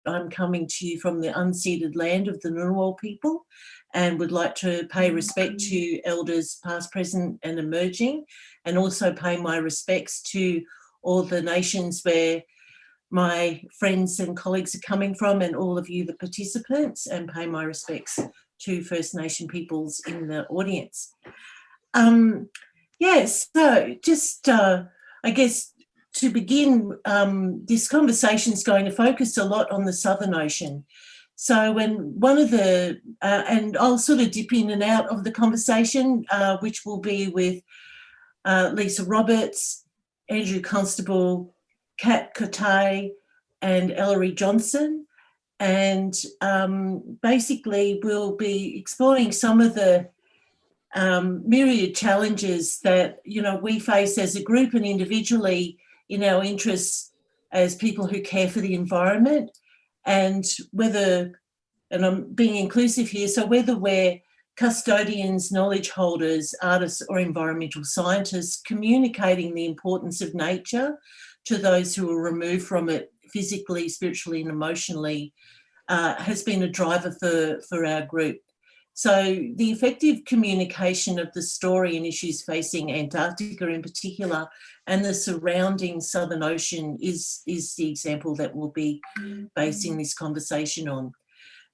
I'm coming to you from the unceded land of the Ngunnawal people and would like to pay respect to elders past, present and emerging, and also pay my respects to all the nations where my friends and colleagues are coming from, and all of you, the participants, and pay my respects to First Nation peoples in the audience. Yes, so just I guess to begin, this conversation is going to focus a lot on the Southern Ocean. So when one of the, and I'll sort of dip in and out of the conversation, which will be with Lisa Roberts, Andrew Constable, Kutay and Ellery Johnson. And basically we'll be exploring some of the myriad challenges that, you know, we face as a group and individually in our interests as people who care for the environment, and whether, and I'm being inclusive here, so whether we're custodians, knowledge holders, artists or environmental scientists, communicating the importance of nature to those who are removed from it physically, spiritually and emotionally has been a driver for our group. So the effective communication of the story and issues facing Antarctica in particular and the surrounding Southern Ocean is the example that we'll be basing this conversation on.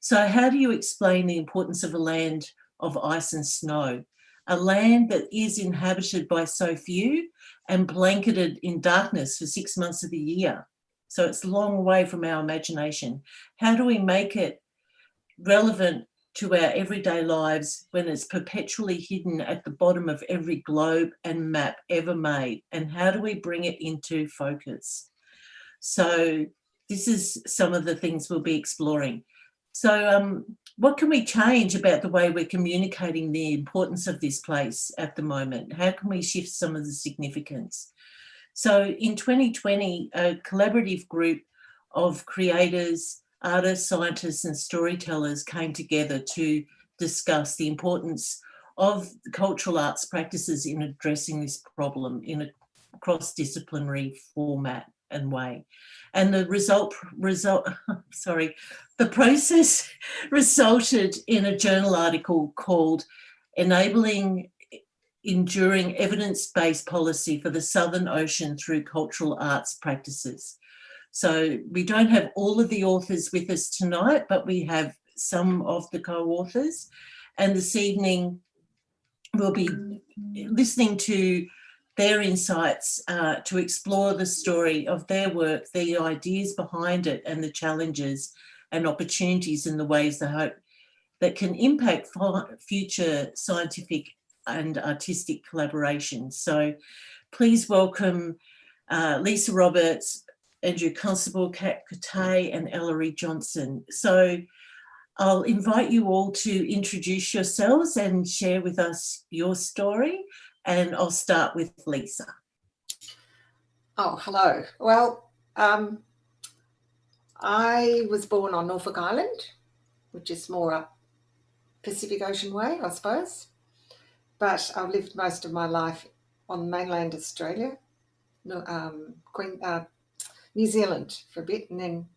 So how do you explain the importance of a land of ice and snow, a land that is inhabited by so few and blanketed in darkness for 6 months of the year? So it's a long way from our imagination. How do we make it relevant to our everyday lives when it's perpetually hidden at the bottom of every globe and map ever made? And how do we bring it into focus? So this is some of the things we'll be exploring. So what can we change about the way we're communicating the importance of this place at the moment? How can we shift some of the significance? So in 2020, a collaborative group of creators, artists, scientists and storytellers came together to discuss the importance of cultural arts practices in addressing this problem in a cross-disciplinary format and way. And the the process resulted in a journal article called Enabling Enduring Evidence-Based Policy for the Southern Ocean Through Cultural Arts Practices. So we don't have all of the authors with us tonight, but we have some of the co-authors. And this evening we'll be listening to their insights to explore the story of their work, the ideas behind it and the challenges and opportunities in the ways they hope that can impact future scientific and artistic collaborations. So please welcome Lisa Roberts, Andrew Constable, Kutay and Ellery Johnson. So I'll invite you all to introduce yourselves and share with us your story, and I'll start with Lisa. Oh, hello. Well, I was born on Norfolk Island, which is more up Pacific Ocean way, I suppose. But I've lived most of my life on mainland Australia, New Zealand for a bit, and then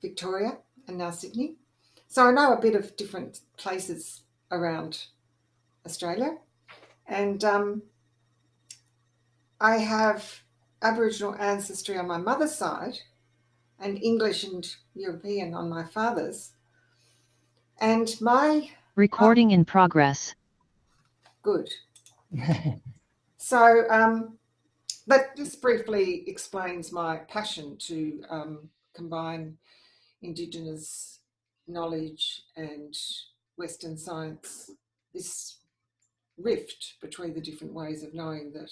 Victoria and now Sydney. So I know a bit of different places around Australia. And I have Aboriginal ancestry on my mother's side and English and European on my father's. And my... Recording in progress. Good. So that just briefly explains my passion to combine Indigenous knowledge and Western science, this rift between the different ways of knowing that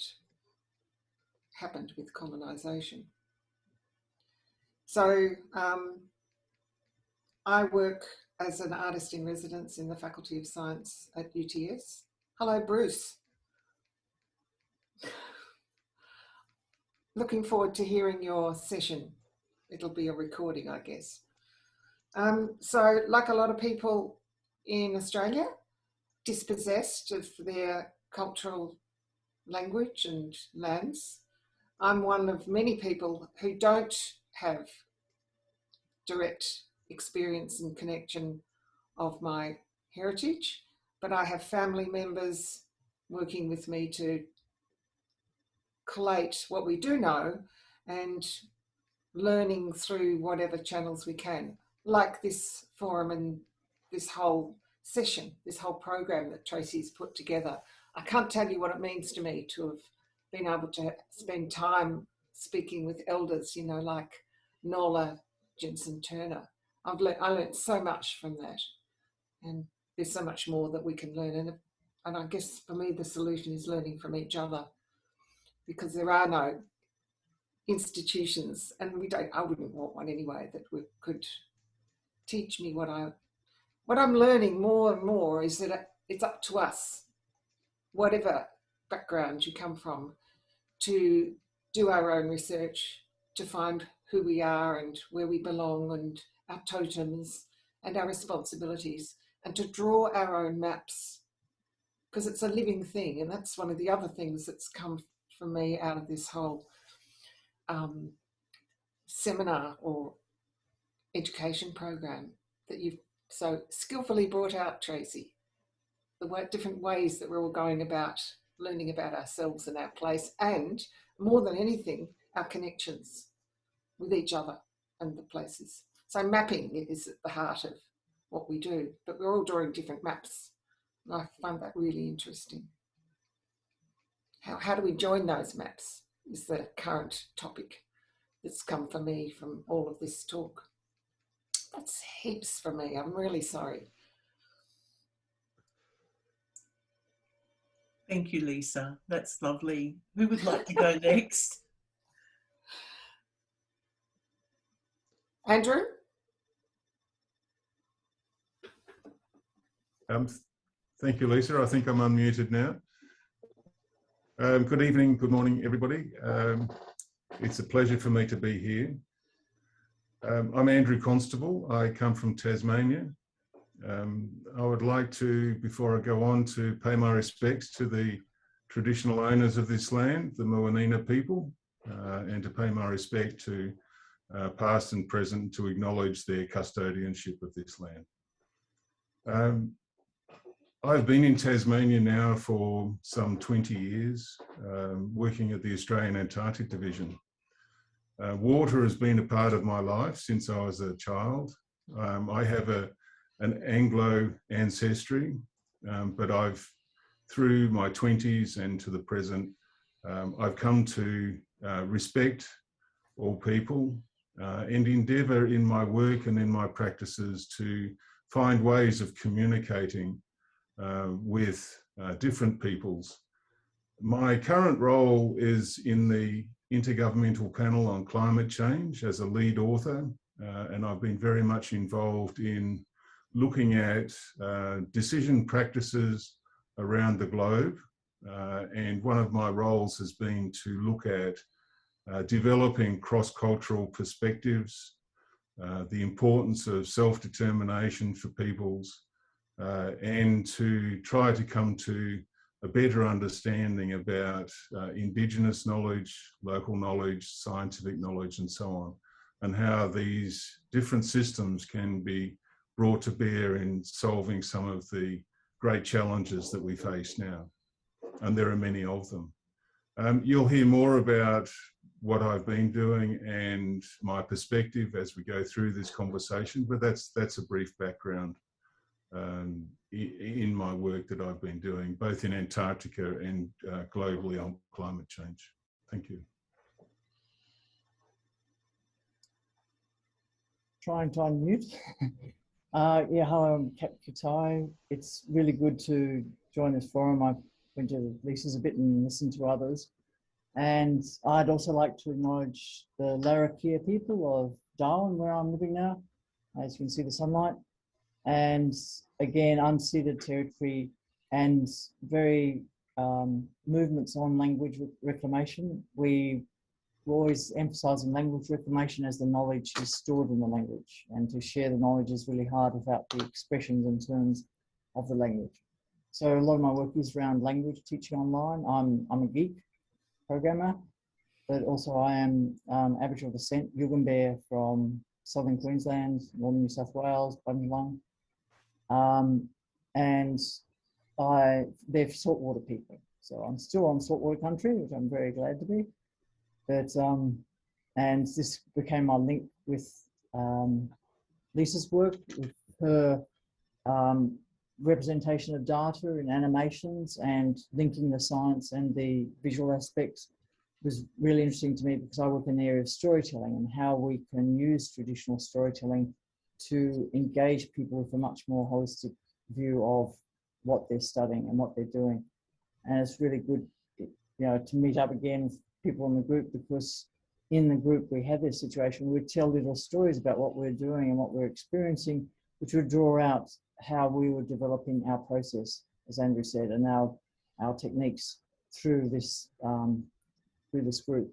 happened with colonisation. So I work as an artist in residence in the Faculty of Science at UTS. Hello, Bruce. Looking forward to hearing your session. It'll be a recording, I guess. So like a lot of people in Australia, dispossessed of their cultural language and lands, I'm one of many people who don't have direct experience and connection of my heritage, but I have family members working with me to collate what we do know and learning through whatever channels we can, like this forum and this whole session, this whole program that Tracey's put together. I can't tell you what it means to me to have been able to spend time speaking with elders, you know, like Nola Jensen Turner. I learned so much from that, and there's so much more that we can learn. And I guess for me, the solution is learning from each other, because there are no institutions, and I wouldn't want one anyway, that could teach me what I'm learning more and more is that it's up to us, whatever background you come from, to do our own research, to find who we are and where we belong and our totems and our responsibilities, and to draw our own maps, because it's a living thing. And that's one of the other things that's come from me out of this whole seminar or education program that you've so skillfully brought out, Tracey. The different ways that we're all going about learning about ourselves and our place, and more than anything, our connections with each other and the places. So mapping is at the heart of what we do, but we're all drawing different maps. And I find that really interesting. How do we join those maps is the current topic that's come for me from all of this talk. That's heaps for me. I'm really sorry. Thank you, Lisa. That's lovely. Who would like to go next? Andrew? Thank you, Lisa. I think I'm unmuted now. Good evening, good morning, everybody. It's a pleasure for me to be here. I'm Andrew Constable. I come from Tasmania. I would like to, before I go on, to pay my respects to the traditional owners of this land, the Muanina people, and to pay my respect to past and present, to acknowledge their custodianship of this land. I've been in Tasmania now for some 20 years, working at the Australian Antarctic Division. Water has been a part of my life since I was a child. I have an Anglo ancestry, but through my 20s and to the present, I've come to respect all people and endeavour in my work and in my practices to find ways of communicating with different peoples. My current role is in the Intergovernmental Panel on Climate Change as a lead author, and I've been very much involved in looking at decision practices around the globe. And one of my roles has been to look at developing cross-cultural perspectives, the importance of self-determination for peoples, and to try to come to a better understanding about Indigenous knowledge, local knowledge, scientific knowledge, and so on, and how these different systems can be brought to bear in solving some of the great challenges that we face now. And there are many of them. You'll hear more about what I've been doing and my perspective as we go through this conversation, but that's a brief background in my work that I've been doing, both in Antarctica and globally on climate change. Thank you. Trying to unmute. Yeah, hello, I'm Cap Kutay. It's really good to join this forum. I went to Lisa's a bit and listened to others. And I'd also like to acknowledge the Larrakia people of Darwin, where I'm living now. As you can see the sunlight. And again, unceded territory and very movements on language reclamation. We're always emphasising language reclamation as the knowledge is stored in the language, and to share the knowledge is really hard without the expressions and terms of the language. So a lot of my work is around language teaching online. I'm a geek programmer, but also I am Aboriginal descent, Yugambeh from southern Queensland, northern New South Wales, Bundjalung. And they're saltwater people. So I'm still on saltwater country, which I'm very glad to be. But, and this became my link with Lisa's work, with her representation of data in animations and linking the science and the visual aspects was really interesting to me, because I work in the area of storytelling and how we can use traditional storytelling to engage people with a much more holistic view of what they're studying and what they're doing. And it's really good, you know, to meet up again with people in the group, because in the group we have this situation, we tell little stories about what we're doing and what we're experiencing, which would draw out how we were developing our process, as Andrew said, and our techniques through this group.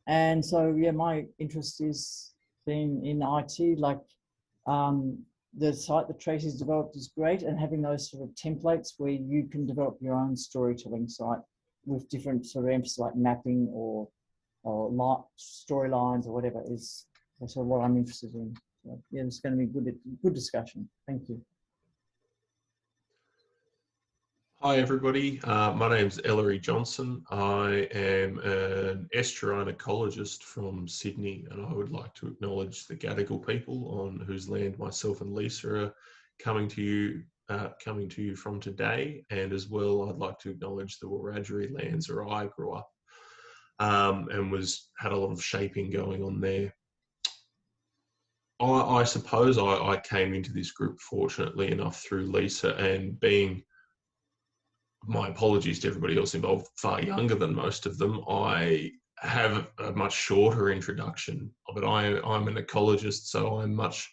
And so, yeah, my interest is being in IT, like the site that Tracey's developed is great, and having those sort of templates where you can develop your own storytelling site with different sort of emphasis like mapping or storylines or whatever is sort of what I'm interested in. So, yeah, it's going to be good discussion. Thank you. Hi everybody, my name's Ellery Johnson. I am an estuarine ecologist from Sydney, and I would like to acknowledge the Gadigal people on whose land myself and Lisa are coming to you from today, and as well I'd like to acknowledge the Wiradjuri lands where I grew up and had a lot of shaping going on there. I suppose I came into this group fortunately enough through Lisa, and being, my apologies to everybody else involved, far younger than most of them, I have a much shorter introduction. But I'm an ecologist, so I'm much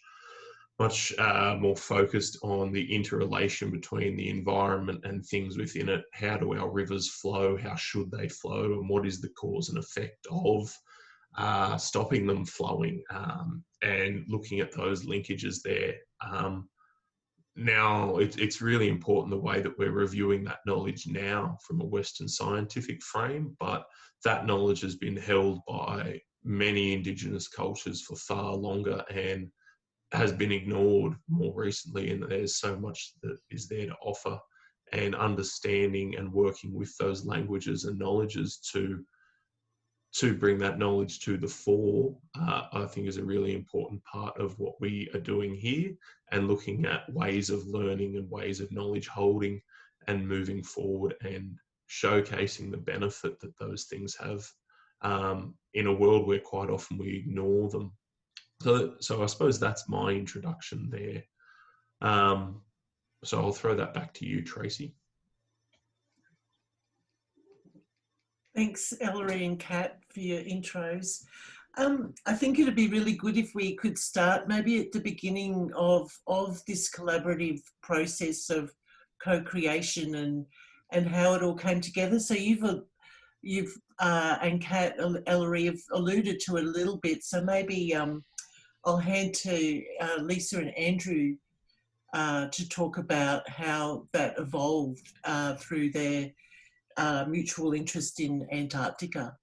more focused on the interrelation between the environment and things within it. How do our rivers flow? How should they flow? And what is the cause and effect of stopping them flowing? And looking at those linkages there. Now, it's really important the way that we're reviewing that knowledge now from a Western scientific frame, but that knowledge has been held by many Indigenous cultures for far longer and has been ignored more recently, and there's so much that is there to offer, and understanding and working with those languages and knowledges to bring that knowledge to the fore, I think is a really important part of what we are doing here, and looking at ways of learning and ways of knowledge holding and moving forward and showcasing the benefit that those things have in a world where quite often we ignore them. So I suppose that's my introduction there. So I'll throw that back to you, Tracey. Thanks, Ellery and Kat, for your intros. I think it'd be really good if we could start maybe at the beginning of this collaborative process of co-creation and how it all came together. So you've and Kat, Ellery have alluded to it a little bit. So maybe I'll hand to Lisa and Andrew to talk about how that evolved through their mutual interest in Antarctica.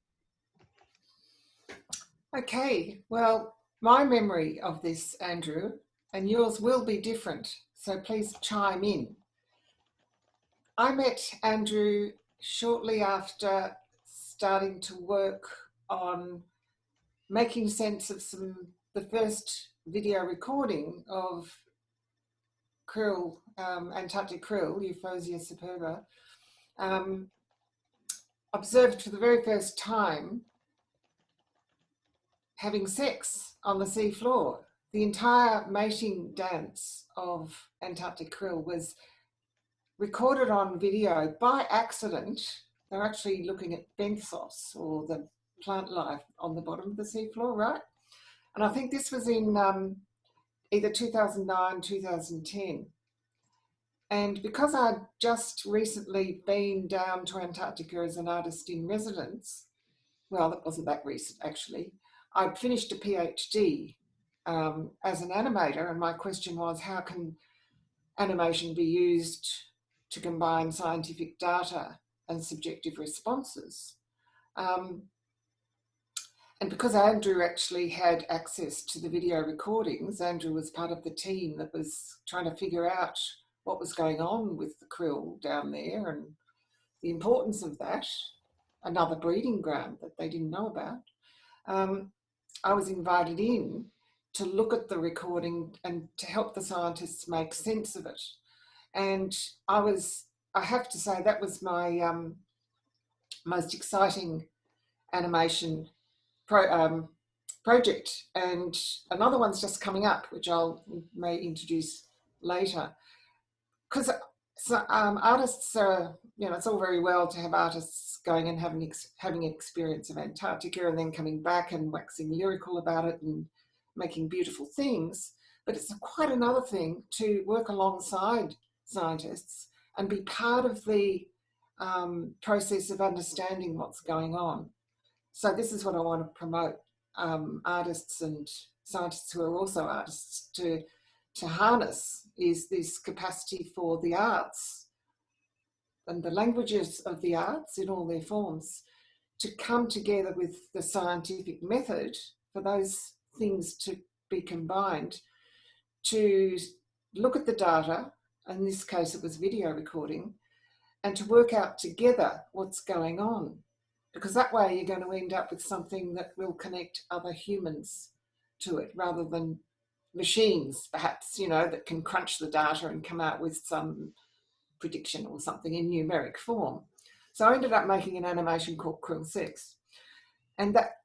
Okay, well, my memory of this, Andrew, and yours will be different, so please chime in. I met Andrew shortly after starting to work on making sense of the first video recording of krill, Antarctic krill, Euphosia superba, observed for the very first time having sex on the sea floor. The entire mating dance of Antarctic krill was recorded on video by accident. They're actually looking at benthos, or the plant life on the bottom of the sea floor, right? And I think this was in either 2009, 2010. And because I'd just recently been down to Antarctica as an artist in residence, well, that wasn't that recent actually, I'd finished a PhD as an animator, and my question was, how can animation be used to combine scientific data and subjective responses? And because Andrew actually had access to the video recordings, Andrew was part of the team that was trying to figure out what was going on with the krill down there and the importance of that, another breeding ground that they didn't know about. I was invited in to look at the recording and to help the scientists make sense of it. And I have to say, that was my most exciting animation project. And another one's just coming up, which may introduce later. Because artists are, it's all very well to have artists going and having experience of Antarctica and then coming back and waxing lyrical about it and making beautiful things. But it's quite another thing to work alongside scientists and be part of the process of understanding what's going on. So this is what I want to promote, artists and scientists who are also artists to harness, is this capacity for the arts and the languages of the arts in all their forms to come together with the scientific method for those things to be combined, to look at the data, in this case it was video recording, and to work out together what's going on. Because that way you're going to end up with something that will connect other humans to it, rather than machines, perhaps, that can crunch the data and come out with some prediction or something in numeric form. So I ended up making an animation called Krill 6. And that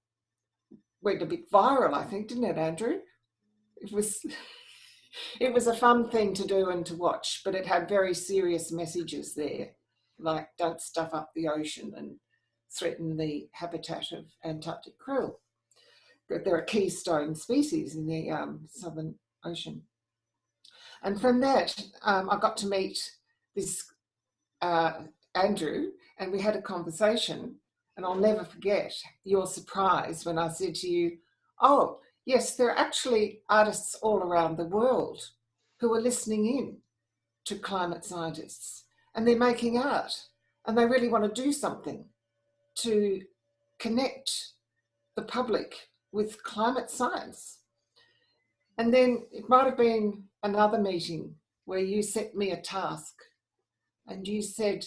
went a bit viral, I think, didn't it, Andrew? It was a fun thing to do and to watch, but it had very serious messages there, like don't stuff up the ocean and threaten the habitat of Antarctic krill. They're a keystone species in the Southern Ocean. And from that, I got to meet this Andrew, and we had a conversation, and I'll never forget your surprise when I said to you, oh, yes, there are actually artists all around the world who are listening in to climate scientists, and they're making art, and they really want to do something to connect the public with climate science. And then it might have been another meeting where you set me a task and you said,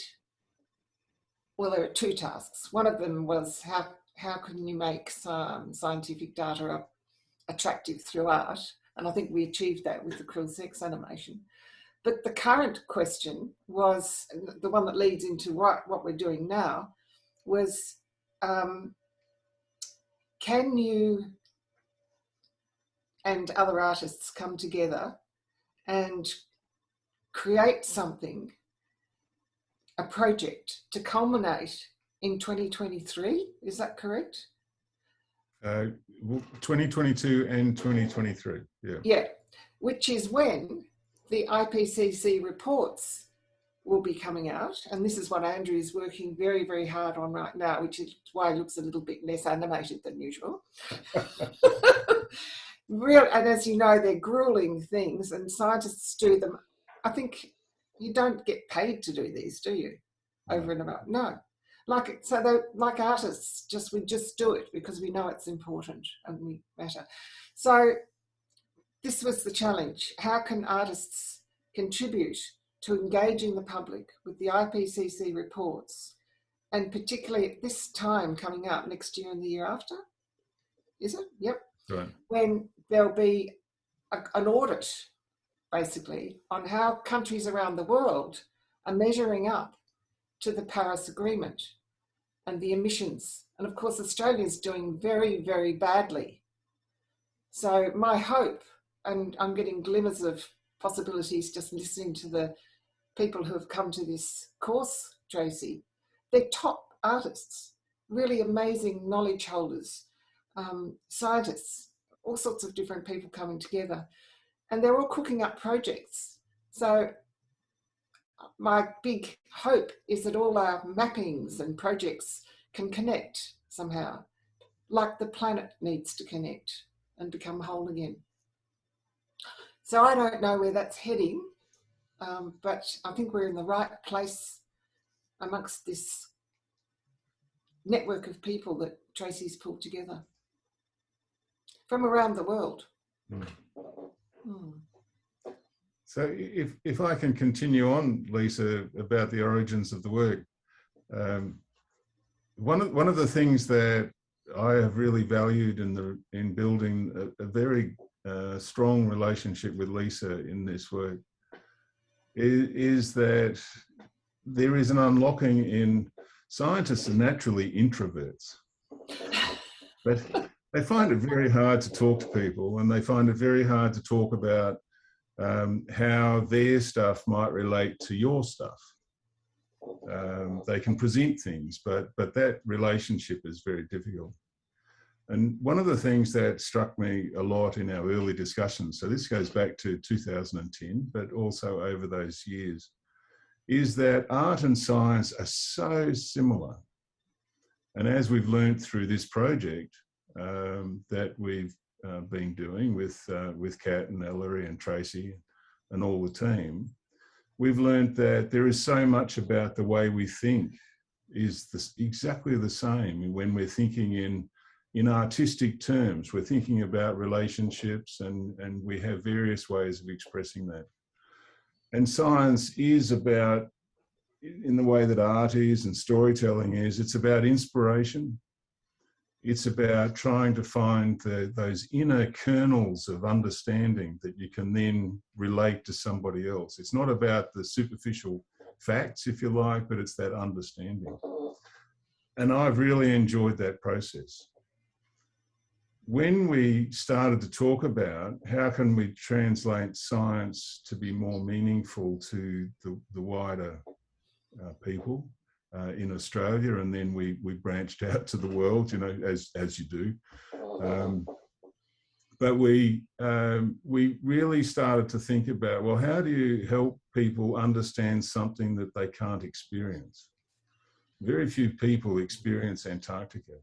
well, there are two tasks. One of them was how can you make some scientific data attractive through art? And I think we achieved that with the Krill 6 animation. But the current question was, the one that leads into what we're doing now, was can you and other artists come together and create something, a project, to culminate in 2023? Is that correct? 2022 and 2023, yeah. Yeah, which is when the IPCC reports will be coming out. And this is what Andrew is working very, very hard on right now, which is why it looks a little bit less animated than usual. And as you know, they're grueling things, and scientists do them. I think you don't get paid to do these, do you? Over and above. No. So they're like artists, we just do it because we know it's important and we matter. So this was the challenge. How can artists contribute to engaging the public with the IPCC reports, and particularly at this time coming up next year and the year after? Is it? Yep. Right. When there'll be an audit, basically, on how countries around the world are measuring up to the Paris Agreement and the emissions. And of course, Australia is doing very, very badly. So my hope, and I'm getting glimmers of possibilities just listening to the people who have come to this course, Tracey, they're top artists, really amazing knowledge holders, scientists, all sorts of different people coming together, and they're all cooking up projects. So my big hope is that all our mappings and projects can connect somehow, like the planet needs to connect and become whole again. So I don't know where that's heading, but I think we're in the right place amongst this network of people that Tracey's pulled together. from around the world. Mm. Hmm. So if I can continue on, Lisa, about the origins of the work, one of the things that I have really valued in building a very strong relationship with Lisa in this work is that there is an unlocking in scientists are naturally introverts, but they find it very hard to talk to people, and they find it very hard to talk about how their stuff might relate to your stuff. They can present things, but that relationship is very difficult. And one of the things that struck me a lot in our early discussions, so this goes back to 2010, but also over those years, is that art and science are so similar. And as we've learned through this project that we've been doing with Kat and Ellery and Tracey and all the team, we've learned that there is so much about the way we think is exactly the same when we're thinking in artistic terms. We're thinking about relationships, and we have various ways of expressing that. And science is about, in the way that art is and storytelling is, it's about inspiration. It's about trying to find those inner kernels of understanding that you can then relate to somebody else. It's not about the superficial facts, if you like, but it's that understanding. And I've really enjoyed that process. When we started to talk about how can we translate science to be more meaningful to the wider people in Australia, and then we branched out to the world, you know, as you do. But we really started to think about, well, how do you help people understand something that they can't experience? Very few people experience Antarctica.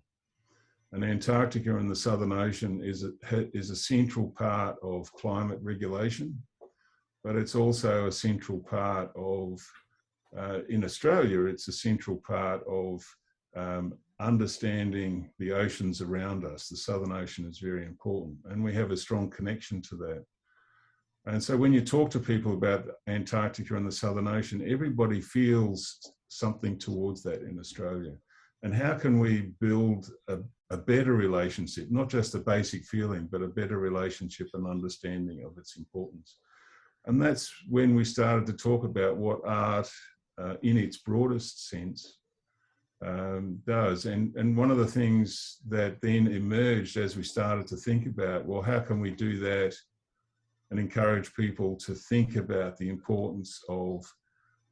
And Antarctica in the Southern Ocean is a central part of climate regulation, but it's also a central part of, in Australia, it's a central part of understanding the oceans around us. The Southern Ocean is very important, and we have a strong connection to that. And so when you talk to people about Antarctica and the Southern Ocean, everybody feels something towards that in Australia. And how can we build a better relationship, not just a basic feeling, but a better relationship and understanding of its importance? And that's when we started to talk about what art, in its broadest sense, does. And one of the things that then emerged as we started to think about, well, how can we do that and encourage people to think about the importance of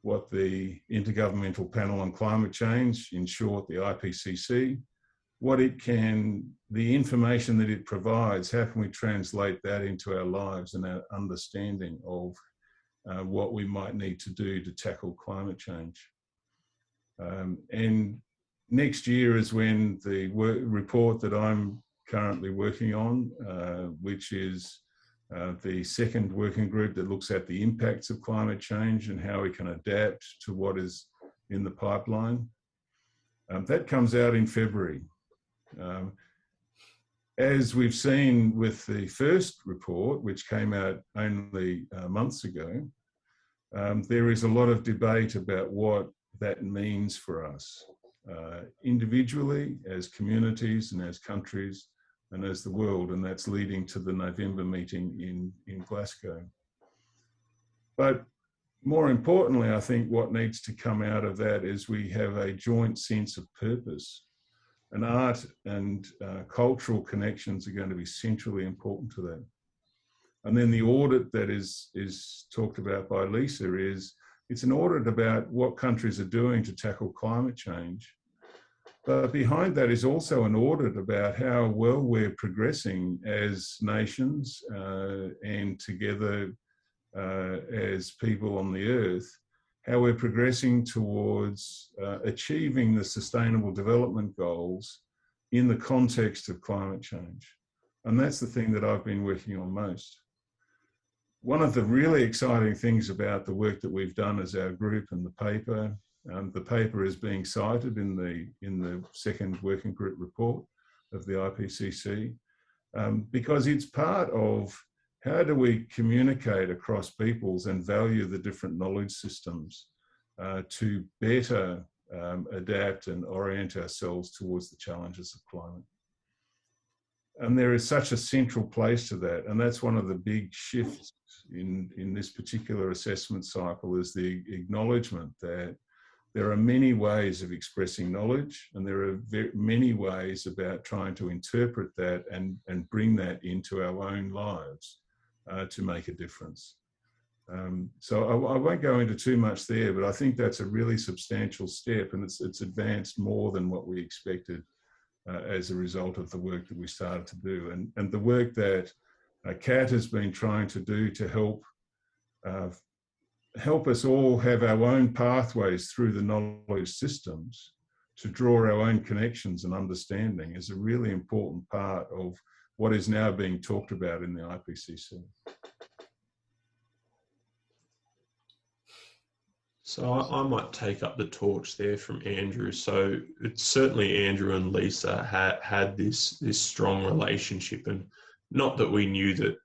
what the Intergovernmental Panel on Climate Change, in short, the IPCC, the information that it provides, how can we translate that into our lives and our understanding of what we might need to do to tackle climate change. And next year is when the report that I'm currently working on, which is the second working group that looks at the impacts of climate change and how we can adapt to what is in the pipeline. That comes out in February. As we've seen with the first report, which came out only months ago, there is a lot of debate about what that means for us, individually, as communities and as countries, and as the world, and that's leading to the November meeting in Glasgow. But more importantly, I think what needs to come out of that is we have a joint sense of purpose, and art and cultural connections are going to be centrally important to that. And then the audit that is talked about by Lisa it's an audit about what countries are doing to tackle climate change. But behind that is also an audit about how well we're progressing as nations and together as people on the earth, how we're progressing towards achieving the Sustainable Development Goals in the context of climate change. And that's the thing that I've been working on most. One of the really exciting things about the work that we've done as our group and the paper is being cited in the second working group report of the IPCC. because it's part of how do we communicate across peoples and value the different knowledge systems to better adapt and orient ourselves towards the challenges of climate. And there is such a central place to that. And that's one of the big shifts in this particular assessment cycle, is the acknowledgement that there are many ways of expressing knowledge, and there are many ways about trying to interpret that and bring that into our own lives to make a difference. So I won't go into too much there, but I think that's a really substantial step, and it's advanced more than what we expected as a result of the work that we started to do. And the work that Kat has been trying to do to help us all have our own pathways through the knowledge systems to draw our own connections and understanding is a really important part of what is now being talked about in the IPCC. So I might take up the torch there from Andrew. So it's certainly Andrew and Lisa had this strong relationship, and not that we knew that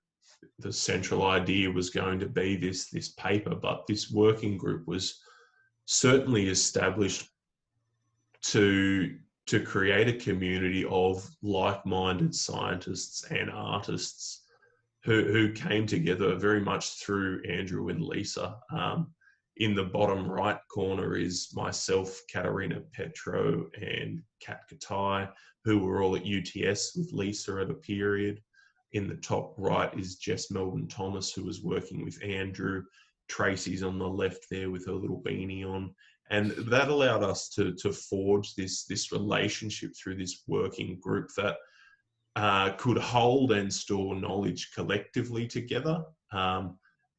the central idea was going to be this paper, but this working group was certainly established to create a community of like-minded scientists and artists who came together very much through Andrew and Lisa. In the bottom right corner is myself, Katerina Petro, and Kat Kutay, who were all at UTS with Lisa at a period. In the top right is Jess Melbourne Thomas, who was working with Andrew. Tracey's on the left there with her little beanie on. And that allowed us to forge this relationship through this working group that could hold and store knowledge collectively together,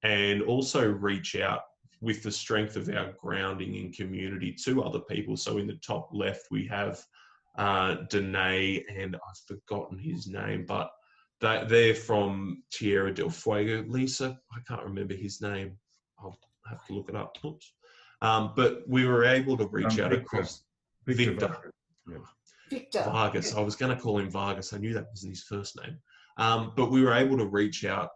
and also reach out with the strength of our grounding in community to other people. So in the top left, we have Danae, and I've forgotten his name, but they're from Tierra del Fuego. Lisa, I can't remember his name. I'll have to look it up. Oops. But we were able to reach out across Victor. Yeah. Victor. Vargas. I was going to call him Vargas. I knew that wasn't his first name. But we were able to reach out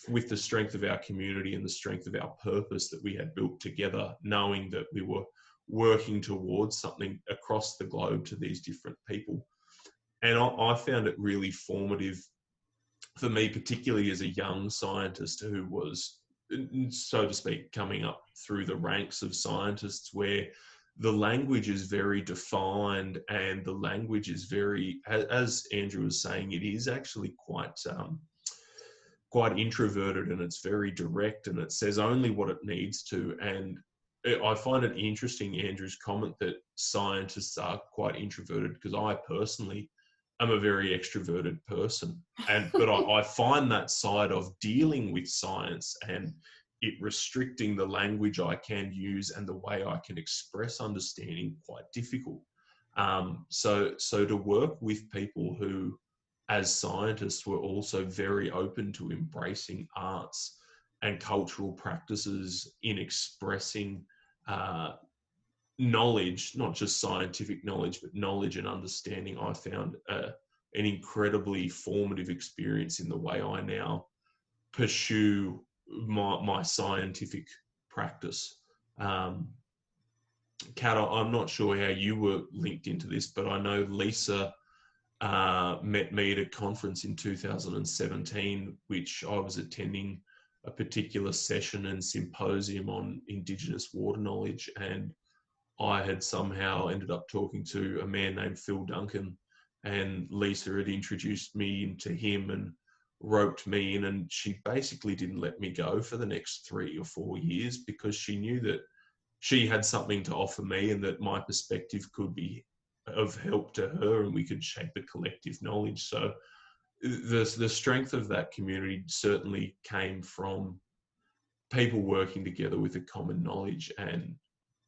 with the strength of our community and the strength of our purpose that we had built together, knowing that we were working towards something across the globe to these different people. And I found it really formative for me, particularly as a young scientist who was, so to speak, coming up through the ranks of scientists, where the language is very defined and the language is very, as Andrew was saying, it is actually quite introverted, and it's very direct, and it says only what it needs to. And I find it interesting, Andrew's comment that scientists are quite introverted, because I personally am a very extroverted person. But I find that side of dealing with science and it restricting the language I can use and the way I can express understanding quite difficult. So to work with people who, as scientists, were also very open to embracing arts and cultural practices in expressing knowledge, not just scientific knowledge, but knowledge and understanding, I found an incredibly formative experience in the way I now pursue my scientific practice. Kat, I'm not sure how you were linked into this, but I know Lisa met me at a conference in 2017, which I was attending a particular session and symposium on Indigenous water knowledge, and I had somehow ended up talking to a man named Phil Duncan, and Lisa had introduced me into him and roped me in, and she basically didn't let me go for the next 3 or 4 years, because she knew that she had something to offer me and that my perspective could be of help to her, and we could shape a collective knowledge. So the strength of that community certainly came from people working together with a common knowledge, and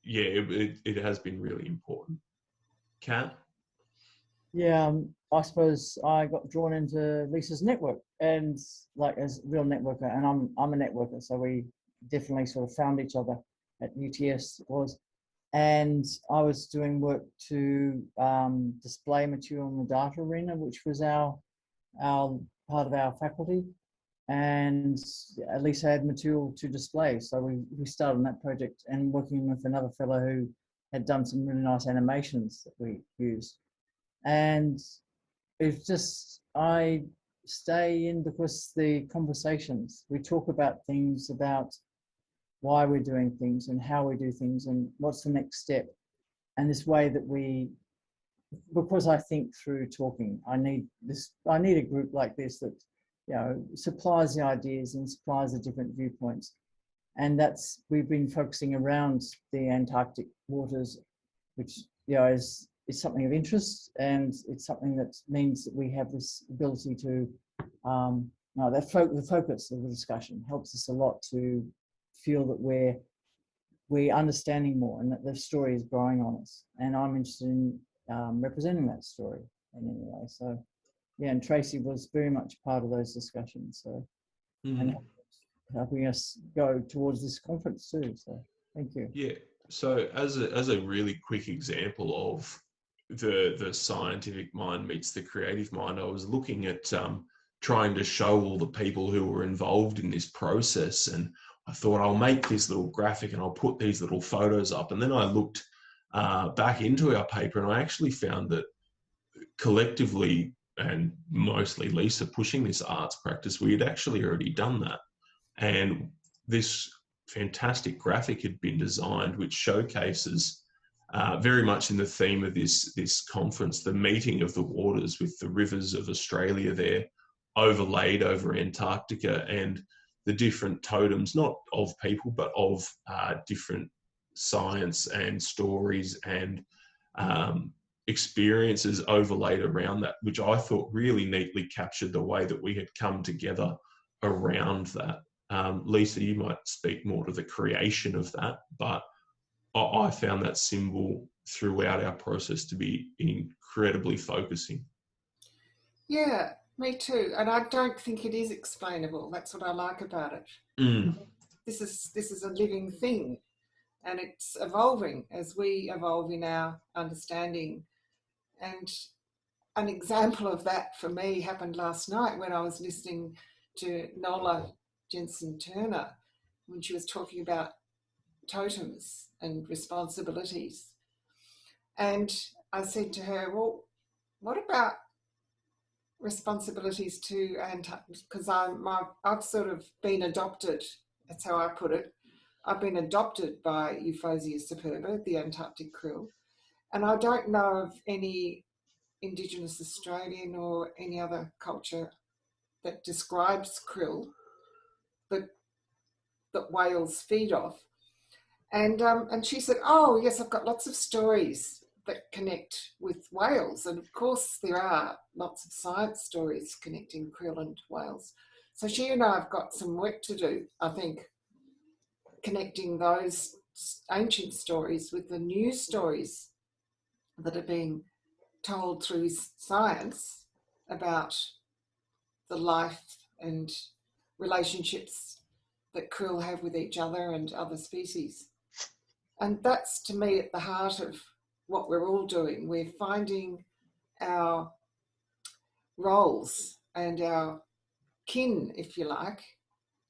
yeah, it has been really important. Kat? Yeah, I suppose I got drawn into Lisa's network, and like as a real networker, and I'm a networker, so we definitely sort of found each other at UTS was, and I was doing work to display material in the data arena, which was our part of our faculty, and Lisa had material to display. So we started on that project and working with another fellow who had done some really nice animations that we used. And it's just, I stay in because the conversations, we talk about things, about why we're doing things and how we do things and what's the next step. And this way that because I think through talking, I need a group like this that, you know, supplies the ideas and supplies the different viewpoints. And we've been focusing around the Antarctic waters, which, you know, is something of interest, and it's something that means that we have this ability to, the focus of the discussion helps us a lot to feel that we're understanding more and that the story is growing on us. And I'm interested in representing that story in any way. So, yeah, and Tracey was very much part of those discussions. So, and helping us go towards this conference too. So, thank you. Yeah. So, as a really quick example of the scientific mind meets the creative mind, I was looking at trying to show all the people who were involved in this process, and I thought I'll make this little graphic and I'll put these little photos up. And then I looked back into our paper, and I actually found that collectively, and mostly Lisa pushing this arts practice, we had actually already done that. And this fantastic graphic had been designed, which showcases very much in the theme of this conference, the meeting of the waters with the rivers of Australia there, overlaid over Antarctica, and the different totems, not of people, but of different science and stories and experiences overlaid around that, which I thought really neatly captured the way that we had come together around that. Lisa, you might speak more to the creation of that, but I found that symbol throughout our process to be incredibly focusing. Yeah, me too. And I don't think it is explainable. That's what I like about it. This is a living thing, and it's evolving as we evolve in our understanding. And an example of that for me happened last night when I was listening to Nola Jensen-Turner when she was talking about totems and responsibilities. And I said to her, well, what about responsibilities to Antarctica? Because I've sort of been adopted, that's how I put it. I've been adopted by Euphosia superba, the Antarctic krill, and I don't know of any Indigenous Australian or any other culture that describes krill that whales feed off. And she said, oh yes, I've got lots of stories that connect with whales, and of course there are lots of science stories connecting krill and whales. So she and I have got some work to do, I think, connecting those ancient stories with the new stories that are being told through science about the life and relationships that krill have with each other and other species. And that's, to me, at the heart of what we're all doing. We're finding our roles and our kin, if you like.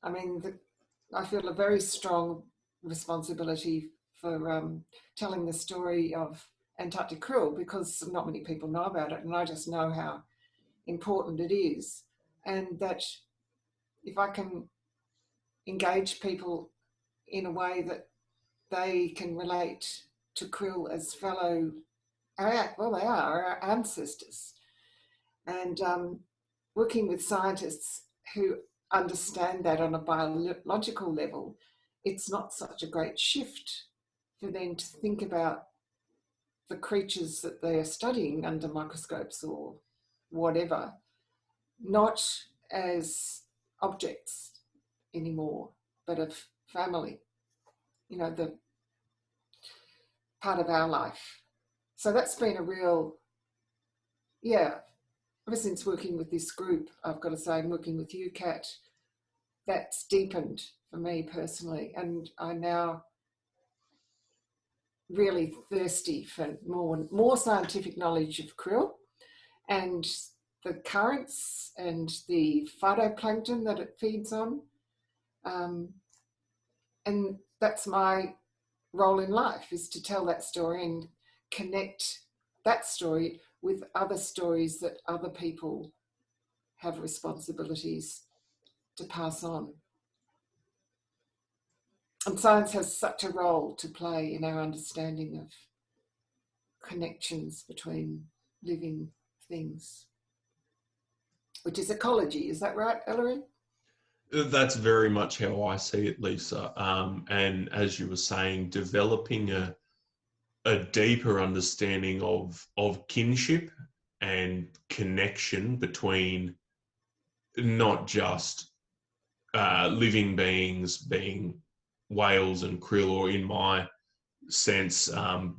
I mean, I feel a very strong responsibility for telling the story of Antarctic krill, because not many people know about it, and I just know how important it is. And that if I can engage people in a way that they can relate to krill as fellow, well, they are our ancestors, and working with scientists who understand that on a biological level, it's not such a great shift for them to think about the creatures that they are studying under microscopes or whatever, not as objects anymore, but of family, you know, the part of our life. So that's been a real, yeah, ever since working with this group, I've got to say, I'm working with you, Kat, that's deepened for me personally. And I'm now really thirsty for more scientific knowledge of krill and the currents and the phytoplankton that it feeds on. And that's my role in life, is to tell that story and connect that story with other stories that other people have responsibilities to pass on. And science has such a role to play in our understanding of connections between living things, which is ecology. Is that right, Ellery? That's very much how I see it, Lisa. And as you were saying, developing a deeper understanding of kinship and connection between not just living beings being whales and krill, or in my sense,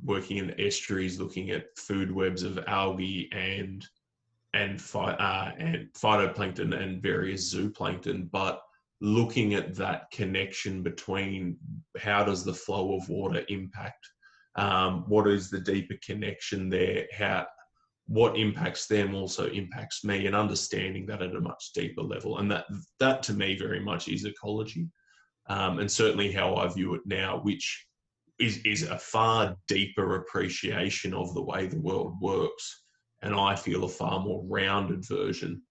working in the estuaries, looking at food webs of algae and phytoplankton and various zooplankton, but looking at that connection between how does the flow of water impact, what is the deeper connection there, what impacts them also impacts me, and understanding that at a much deeper level. And that to me very much is ecology, and certainly how I view it now, which is a far deeper appreciation of the way the world works. And I feel a far more rounded version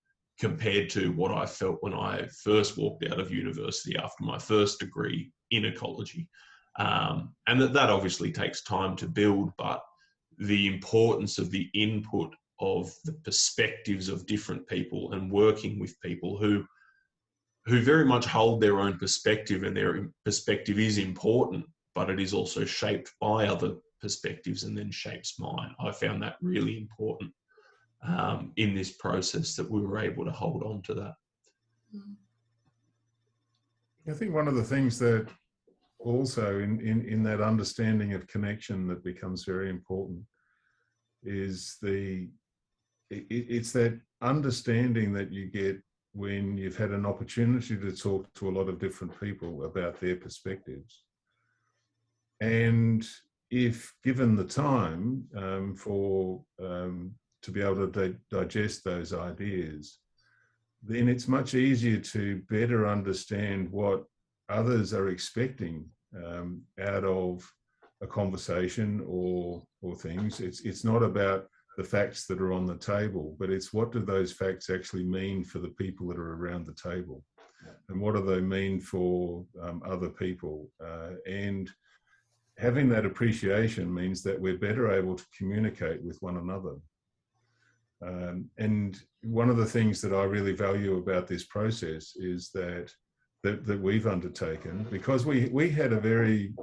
compared to what I felt when I first walked out of university after my first degree in ecology. And that obviously takes time to build, but the importance of the input of the perspectives of different people and working with people who very much hold their own perspective, and their perspective is important, but it is also shaped by other perspectives and then shapes mine. I found that really important in this process, that we were able to hold on to that. I think one of the things that also in that understanding of connection that becomes very important is it's that understanding that you get when you've had an opportunity to talk to a lot of different people about their perspectives. And if given the time to be able to digest those ideas, then it's much easier to better understand what others are expecting out of a conversation or things. It's not about the facts that are on the table, but it's what do those facts actually mean for the people that are around the table, and what do they mean for other people. And having that appreciation means that we're better able to communicate with one another. And one of the things that I really value about this process is that we've undertaken, because we had a very,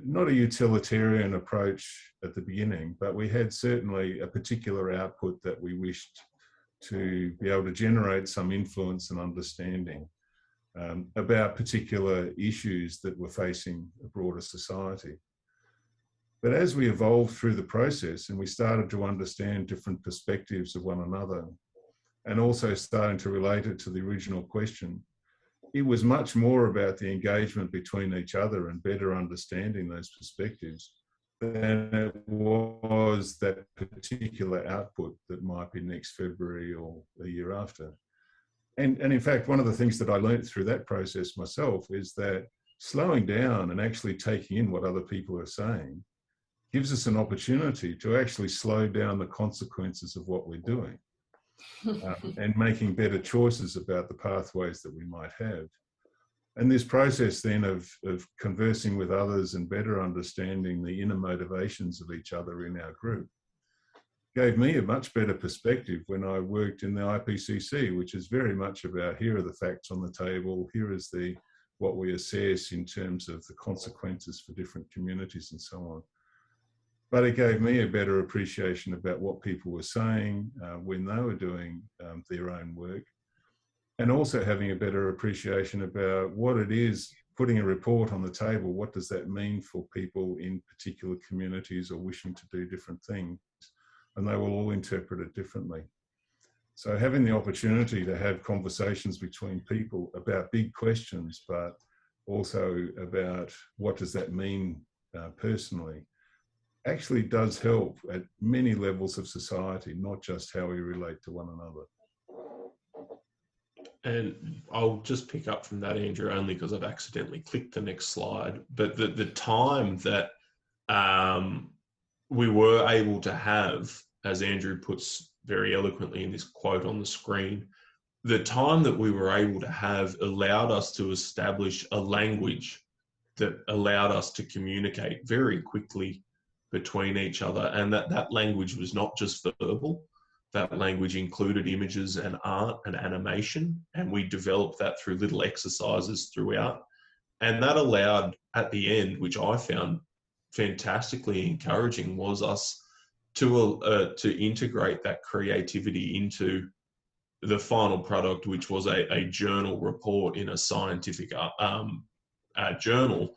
not a utilitarian approach at the beginning, but we had certainly a particular output that we wished to be able to generate some influence and understanding about particular issues that were facing a broader society. But as we evolved through the process and we started to understand different perspectives of one another, and also starting to relate it to the original question, it was much more about the engagement between each other and better understanding those perspectives than it was that particular output that might be next February or a year after. And in fact, one of the things that I learned through that process myself is that slowing down and actually taking in what other people are saying gives us an opportunity to actually slow down the consequences of what we're doing, and making better choices about the pathways that we might have. And this process then of conversing with others and better understanding the inner motivations of each other in our group gave me a much better perspective when I worked in the IPCC, which is very much about, here are the facts on the table, here is what we assess in terms of the consequences for different communities and so on. But it gave me a better appreciation about what people were saying when they were doing their own work, and also having a better appreciation about what it is, putting a report on the table, what does that mean for people in particular communities or wishing to do different things, and they will all interpret it differently. So having the opportunity to have conversations between people about big questions, but also about what does that mean personally, actually does help at many levels of society, not just how we relate to one another. And I'll just pick up from that, Andrew, only because I've accidentally clicked the next slide. But the time that we were able to have, as Andrew puts very eloquently in this quote on the screen, the time that we were able to have allowed us to establish a language that allowed us to communicate very quickly between each other. And that language was not just verbal. That language included images and art and animation, and we developed that through little exercises throughout. And that allowed, at the end, which I found fantastically encouraging, was us to integrate that creativity into the final product, which was a journal report in a scientific journal.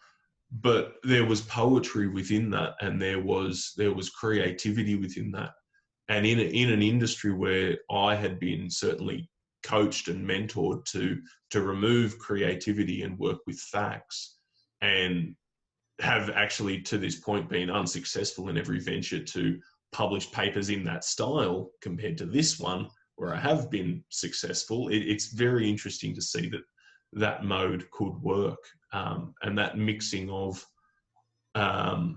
But there was poetry within that, and there was creativity within that. And in an industry where I had been certainly coached and mentored to remove creativity and work with facts, and have actually to this point been unsuccessful in every venture to publish papers in that style compared to this one where I have been successful, it's very interesting to see that mode could work, and that mixing of our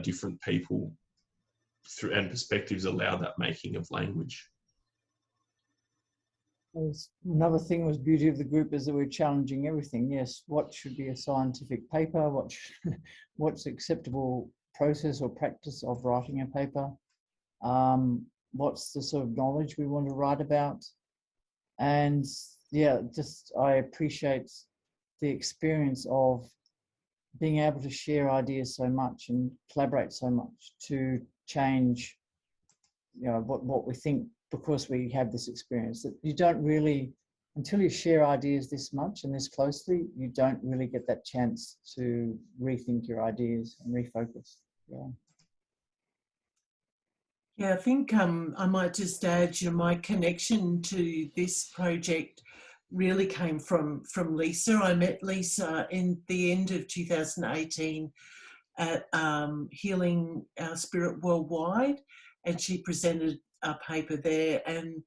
different people through and perspectives allow that making of language. Another thing was beauty of the group is that we're challenging everything. Yes, what should be a scientific paper? What's acceptable process or practice of writing a paper? What's the sort of knowledge we want to write about? And yeah, just I appreciate the experience of being able to share ideas so much and collaborate so much to change, what we think, because we have this experience that you don't really, until you share ideas this much and this closely, you don't really get that chance to rethink your ideas and refocus. Yeah, I think I might just add, my connection to this project really came from Lisa. I met Lisa in the end of 2018 at Healing Our Spirit Worldwide, and she presented a paper there, and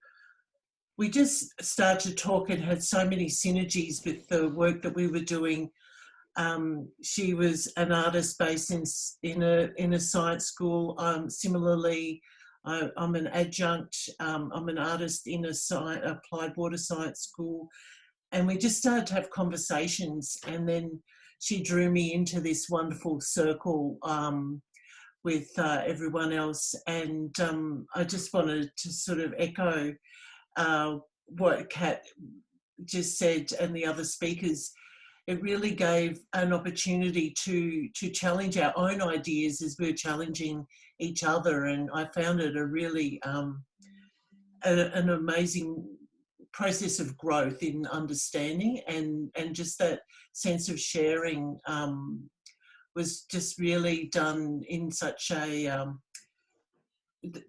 we just started to talk and had so many synergies with the work that we were doing. She was an artist based in a science school. Similarly, I'm an adjunct. I'm an artist in applied water science school, and we just started to have conversations, and then she drew me into this wonderful circle with everyone else. And I just wanted to sort of echo what Kat just said and the other speakers. It really gave an opportunity to challenge our own ideas as we're challenging each other. And I found it a really an amazing process of growth in understanding, and just that sense of sharing was just really done in such a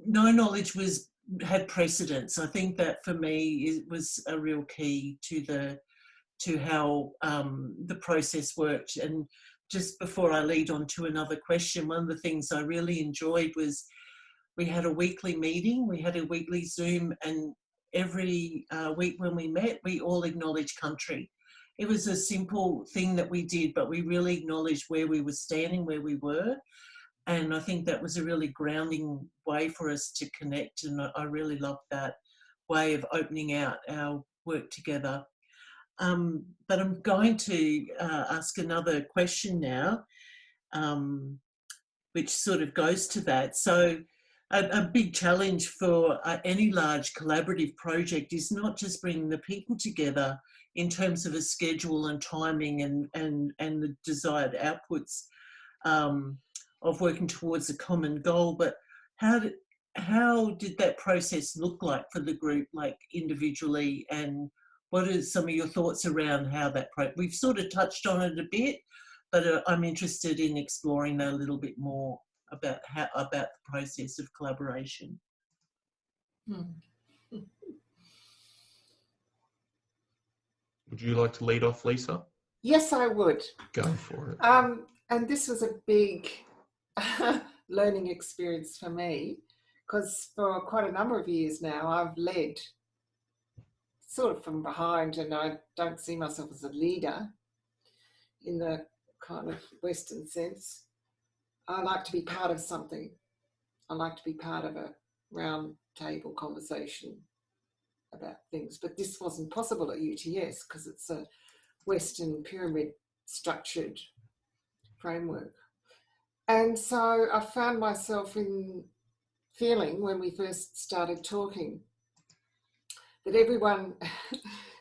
no knowledge had precedence. I think that for me it was a real key to how the process worked. And just before I lead on to another question, one of the things I really enjoyed was we had a weekly meeting, we had a weekly Zoom, and every week when we met, we all acknowledged country. It was a simple thing that we did, but we really acknowledged where we were standing, where we were. And I think that was a really grounding way for us to connect. And I really loved that way of opening out our work together. But I'm going to ask another question now, which sort of goes to that. So a big challenge for any large collaborative project is not just bringing the people together in terms of a schedule and timing and the desired outputs of working towards a common goal, but how did that process look like for the group, like individually, and what are some of your thoughts around how that we've sort of touched on it a bit, but I'm interested in exploring that a little bit more about the process of collaboration. Would you like to lead off, Lisa? Yes, I would. Go for it. And this was a big learning experience for me, because for quite a number of years now, I've led sort of from behind, and I don't see myself as a leader in the kind of Western sense. I like to be part of something. I like to be part of a round table conversation about things, but this wasn't possible at UTS because it's a Western pyramid structured framework. And so I found myself in feeling, when we first started talking, that everyone,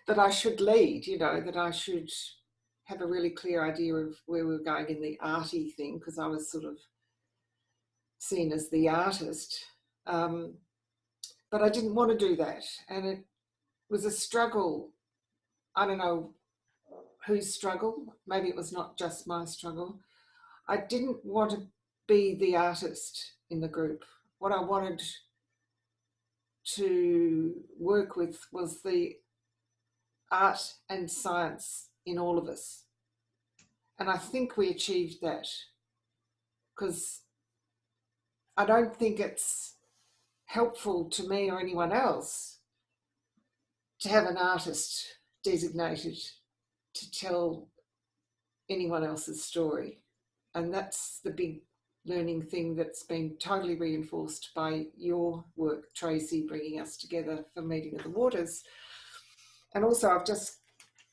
that I should lead, you know, that I should have a really clear idea of where we were going in the arty thing, because I was sort of seen as the artist. But I didn't want to do that. And it was a struggle. I don't know whose struggle. Maybe it was not just my struggle. I didn't want to be the artist in the group. What I wanted to work with was the art and science in all of us. And I think we achieved that, because I don't think it's helpful to me or anyone else to have an artist designated to tell anyone else's story. And that's the big learning thing that's been totally reinforced by your work, Tracey, bringing us together for Meeting of the Waters. And also I've just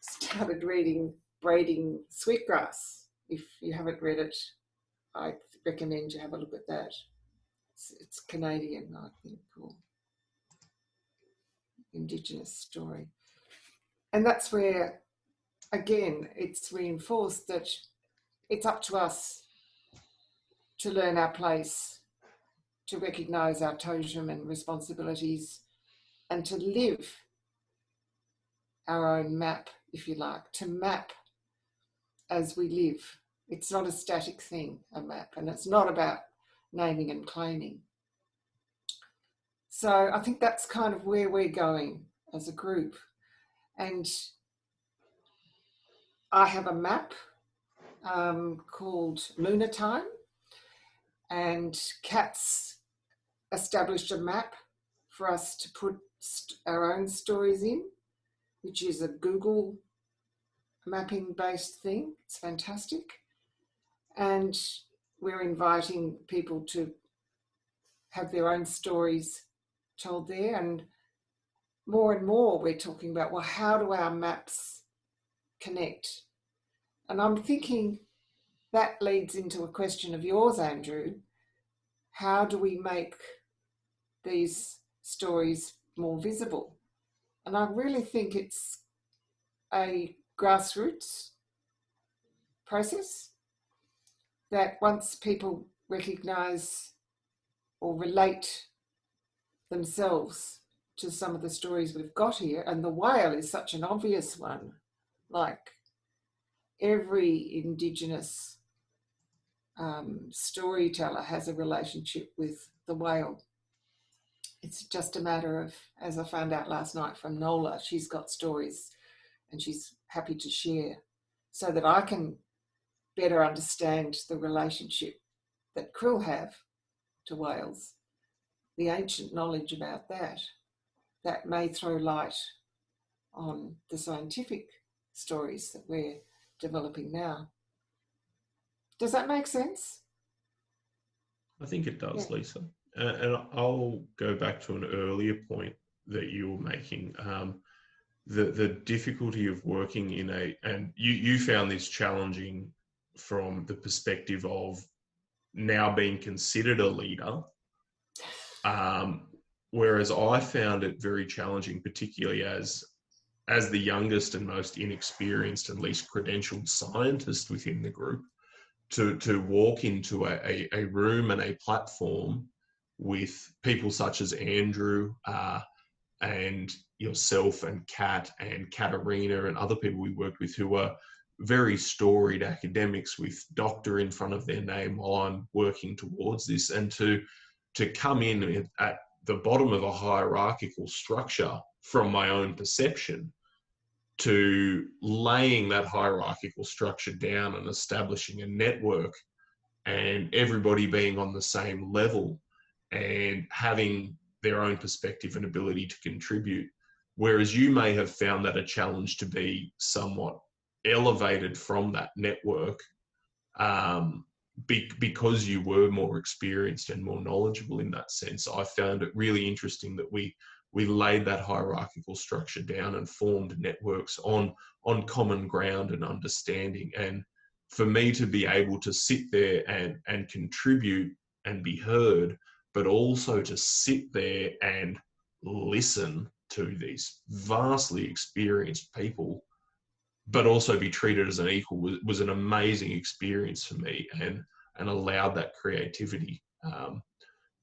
started reading Braiding Sweetgrass. If you haven't read it, I recommend you have a look at that. It's Canadian, I think, or Indigenous story. And that's where, again, it's reinforced that it's up to us to learn our place, to recognise our totem and responsibilities, and to live our own map, if you like, to map as we live. It's not a static thing, a map, and it's not about naming and claiming. So I think that's kind of where we're going as a group. And I have a map called Lunar Time, and Kat's established a map for us to put our own stories in, which is a Google mapping based thing. It's fantastic. And we're inviting people to have their own stories told there. And more we're talking about, well, how do our maps connect? And I'm thinking that leads into a question of yours, Andrew. How do we make these stories more visible? And I really think it's a grassroots process, that once people recognise or relate themselves to some of the stories we've got here, and the whale is such an obvious one, like every Indigenous storyteller has a relationship with the whale. It's just a matter of, as I found out last night from Nola, she's got stories and she's happy to share so that I can better understand the relationship that krill have to whales, the ancient knowledge about that, that may throw light on the scientific stories that we're developing now. Does that make sense? I think it does, Yeah. Lisa. And I'll go back to an earlier point that you were making. The difficulty of working in and you found this challenging from the perspective of now being considered a leader, whereas I found it very challenging, particularly as the youngest and most inexperienced and least credentialed scientist within the group, to walk into a room and a platform with people such as Andrew and yourself and Kat and Katarina and other people we worked with who are very storied academics with doctor in front of their name while I'm working towards this, and to come in at the bottom of a hierarchical structure from my own perception to laying that hierarchical structure down and establishing a network and everybody being on the same level and having their own perspective and ability to contribute. Whereas you may have found that a challenge to be somewhat elevated from that network because you were more experienced and more knowledgeable in that sense. I found it really interesting that we laid that hierarchical structure down and formed networks on common ground and understanding. And for me to be able to sit there and contribute and be heard, but also to sit there and listen to these vastly experienced people, but also be treated as an equal was an amazing experience for me, and allowed that creativity.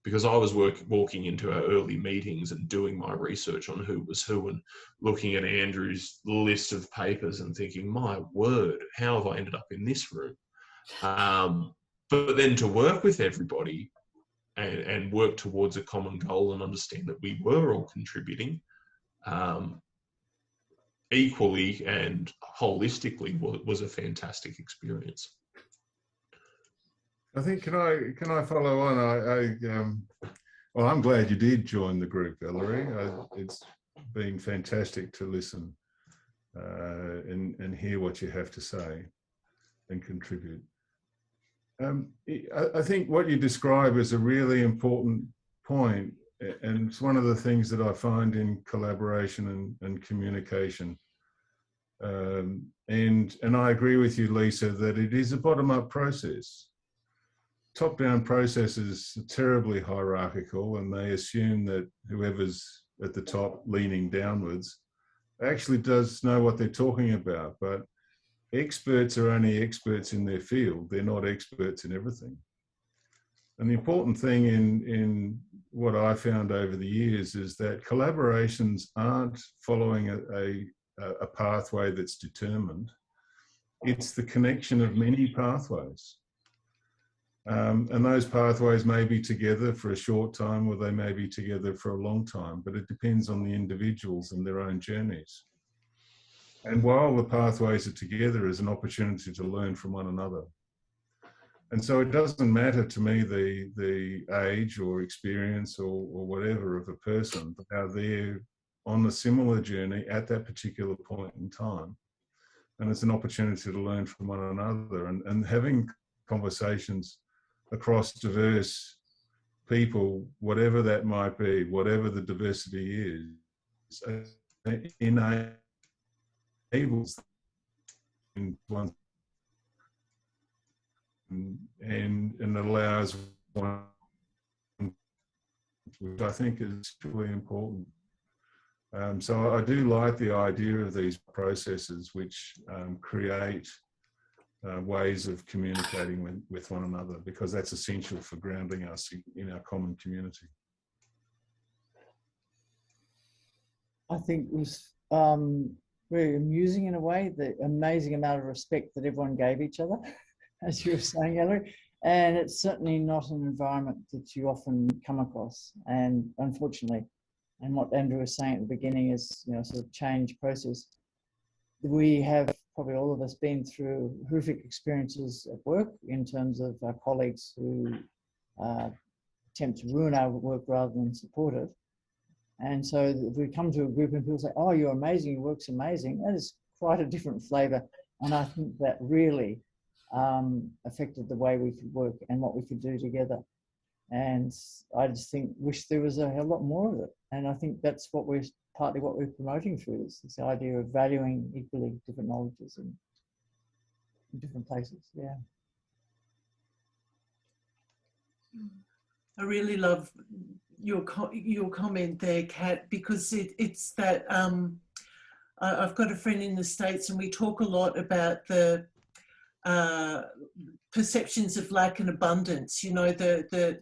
Because I was walking into our early meetings and doing my research on who was who and looking at Andrew's list of papers and thinking, my word, how have I ended up in this room? But then to work with everybody and work towards a common goal and understand that we were all contributing equally and holistically was a fantastic experience. I think, can I follow on? Well, I'm glad you did join the group, Ellery. It's been fantastic to listen and hear what you have to say and contribute. I think what you describe is a really important point, and it's one of the things that I find in collaboration and communication. And I agree with you, Lisa, that it is a bottom-up process. Top-down processes are terribly hierarchical, and they assume that whoever's at the top leaning downwards actually does know what they're talking about. But experts are only experts in their field. They're not experts in everything. And the important thing in what I found over the years is that collaborations aren't following a pathway that's determined. It's the connection of many pathways. And those pathways may be together for a short time, or they may be together for a long time, but it depends on the individuals and their own journeys. And while the pathways are together is an opportunity to learn from one another. And so it doesn't matter to me the age or experience or whatever of a person, but how they're on a similar journey at that particular point in time. And it's an opportunity to learn from one another, and having conversations across diverse people, whatever that might be, whatever the diversity is, enables one and allows one, which I think is really important. So I do like the idea of these processes which create ways of communicating with one another, because that's essential for grounding us in our common community. I think it was very amusing in a way, the amazing amount of respect that everyone gave each other, as you were saying, Ellery. And it's certainly not an environment that you often come across. And unfortunately, and what Andrew was saying at the beginning is, you know, sort of change process. We have probably all of us been through horrific experiences at work in terms of our colleagues who attempt to ruin our work rather than support it. And so if we come to a group and people say, oh, you're amazing, your work's amazing, that is quite a different flavour. And I think that really affected the way we could work and what we could do together. And I just wish there was a lot more of it. And I think that's what partly what we're promoting through this idea of valuing equally different knowledges in different places. Yeah. I really love your comment there, Kat, because it's that I've got a friend in the States, and we talk a lot about the perceptions of lack and abundance. You know, the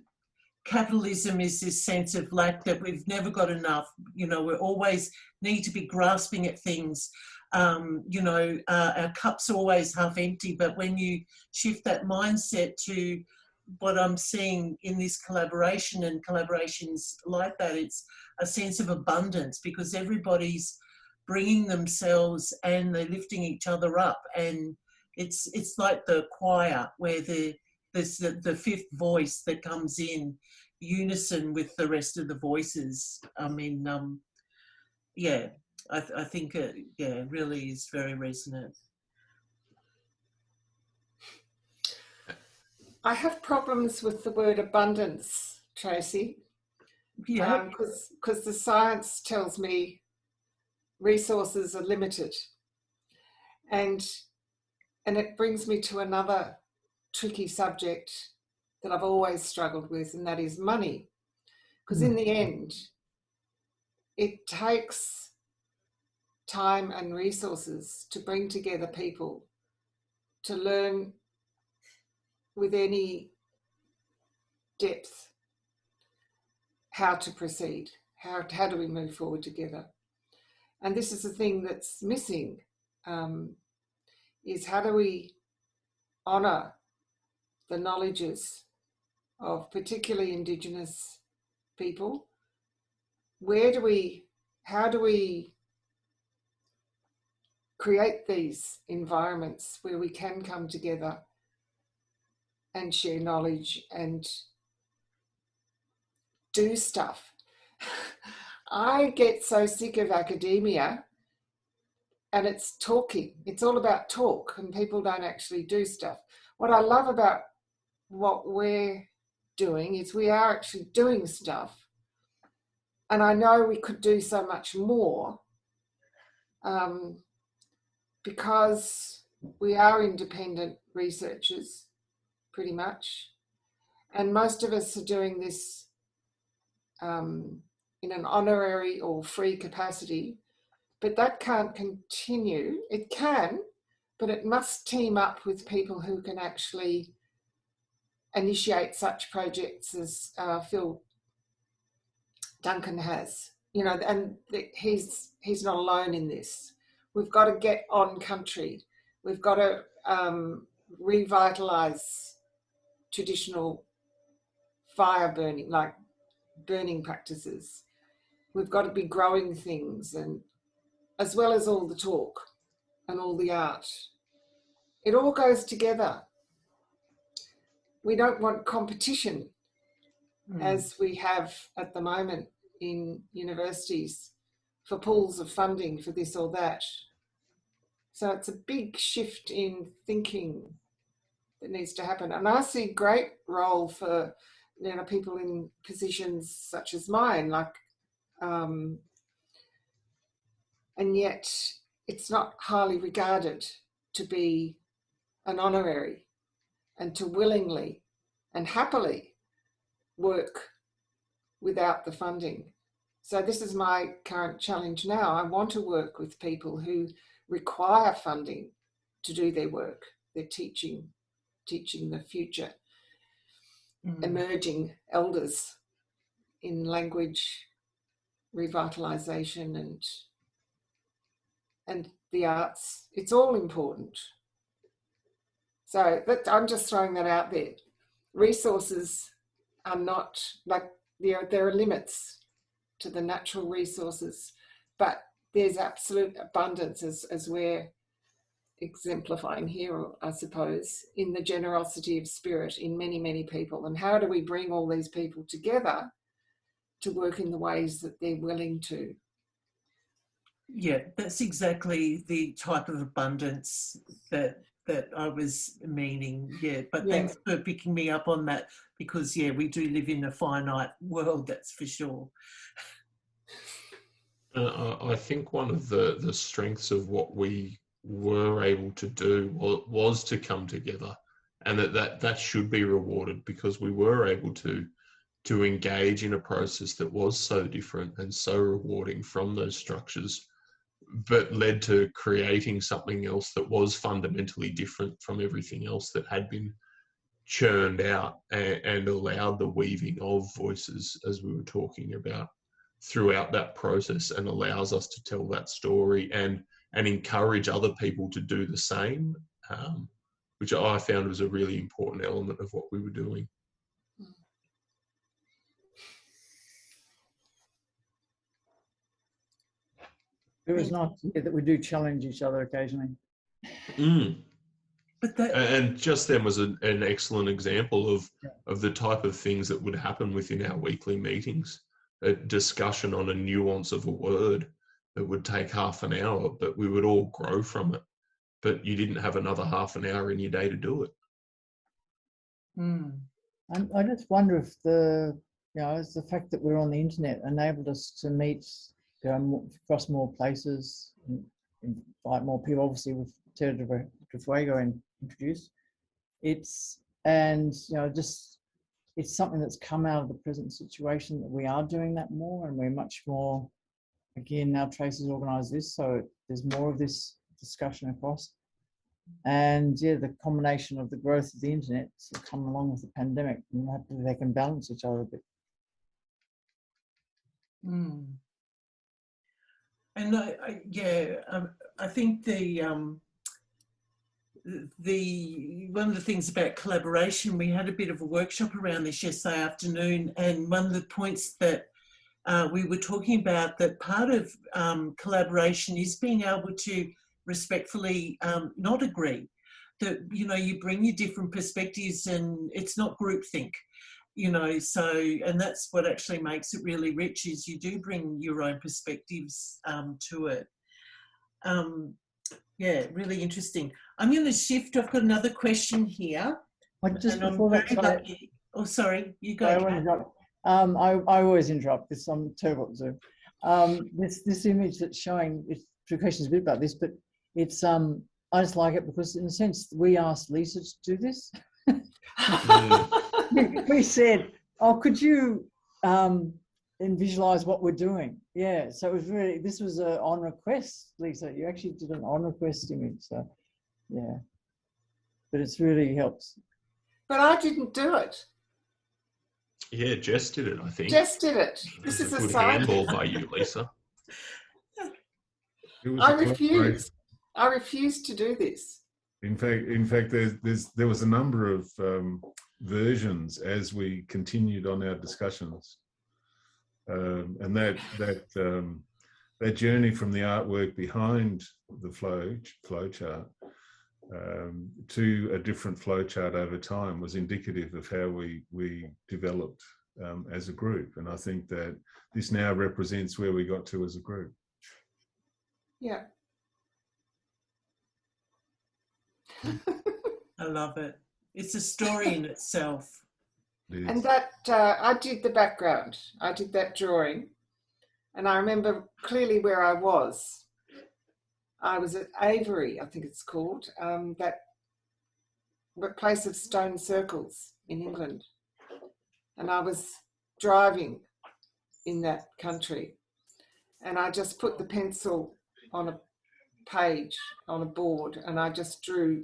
capitalism is this sense of lack, that we've never got enough. You know, we always need to be grasping at things. You know, our cup's always half empty. But when you shift that mindset to what I'm seeing in this collaboration and collaborations like that, it's a sense of abundance, because everybody's bringing themselves and they're lifting each other up. And it's like the choir, where there's the fifth voice that comes in unison with the rest of the voices. I mean, yeah, I think it, yeah, really is very resonant. I have problems with the word abundance, Tracey, Yeah. because the science tells me resources are limited, and it brings me to another tricky subject that I've always struggled with, and that is money. Because in the end, it takes time and resources to bring together people to learn with any depth how to proceed, how do we move forward together. And this is the thing that's missing, is how do we honour the knowledges of particularly Indigenous people? How do we create these environments where we can come together and share knowledge and do stuff? I get so sick of academia, and it's talking. It's all about talk, and people don't actually do stuff. What I love about what we're doing is we are actually doing stuff. And I know we could do so much more, because we are independent researchers, pretty much. And most of us are doing this in an honorary or free capacity, but that can't continue. It can, but it must team up with people who can actually initiate such projects as Phil Duncan has, you know, and he's not alone in this. We've got to get on country. We've got to revitalise traditional fire burning, like burning practices. We've got to be growing things, and as well as all the talk and all the art. It all goes together. We don't want competition as we have at the moment in universities for pools of funding for this or that. So it's a big shift in thinking that needs to happen. And I see great role for, you know, people in positions such as mine, like, and yet it's not highly regarded to be an honorary and to willingly and happily work without the funding. So this is my current challenge now. I want to work with people who require funding to do their work. They're teaching the future emerging elders in language revitalisation and the arts. It's all important. So I'm just throwing that out there. Resources are not, like, there are limits to the natural resources, but there's absolute abundance, as we're exemplifying here, I suppose, in the generosity of spirit in many, many people. And how do we bring all these people together to work in the ways that they're willing to? Yeah, that's exactly the type of abundance that I was meaning. Yeah, but thanks for picking me up on that, because yeah, we do live in a finite world, that's for sure. I think one of the strengths of what we were able to do was to come together, and that should be rewarded, because we were able to engage in a process that was so different and so rewarding from those structures, but led to creating something else that was fundamentally different from everything else that had been churned out, and allowed the weaving of voices, as we were talking about, throughout that process, and allows us to tell that story and encourage other people to do the same, which I found was a really important element of what we were doing. It was nice to hear that we do challenge each other occasionally. But that, And just then was an excellent example of the type of things that would happen within our weekly meetings. A discussion on a nuance of a word that would take half an hour, but we would all grow from it. But you didn't have another half an hour in your day to do it. I just wonder if it's the fact that we're on the internet enabled us to meet, across more places, invite more people. Obviously, with Terra de Fuego introduced, it's something that's come out of the present situation that we are doing that more, and we're much more. Again, now Tracey's organised this, so there's more of this discussion across. And yeah, the combination of the growth of the internet has come along with the pandemic, and hopefully they can balance each other a bit. And I think the one of the things about collaboration, we had a bit of a workshop around this yesterday afternoon, and one of the points that we were talking about, that part of collaboration is being able to respectfully not agree, that you bring your different perspectives and it's not groupthink, so, and that's what actually makes it really rich, is you do bring your own perspectives to it. Yeah, really interesting. I'm going to shift. I've got another question here. Just before that, lucky. Oh, sorry, you go. I always interrupt this. I'm terrible at Zoom. This image that's showing, two questions a bit about this, but it's I just like it because in a sense we asked Lisa to do this. We said, "Oh, could you and visualize what we're doing?" Yeah, so it was really, this was on request, Lisa. You actually did an on request image, so yeah. But it's really helps. But I didn't do it. Yeah, Jess did it, I think. Jess did it. This is a good side handball by you, Lisa. I refused. I refused to do this. In fact, there was a number of versions as we continued on our discussions, and that journey from the artwork behind the flow chart to a different flow chart over time was indicative of how we developed as a group, and I think that this now represents where we got to as a group. Yeah. I love it. It's a story in itself. And that I did the background. I did that drawing, and I remember clearly where I was. I was at Avery, I think it's called, that place of stone circles in England, and I was driving in that country, and I just put the pencil on a page on a board, and I just drew,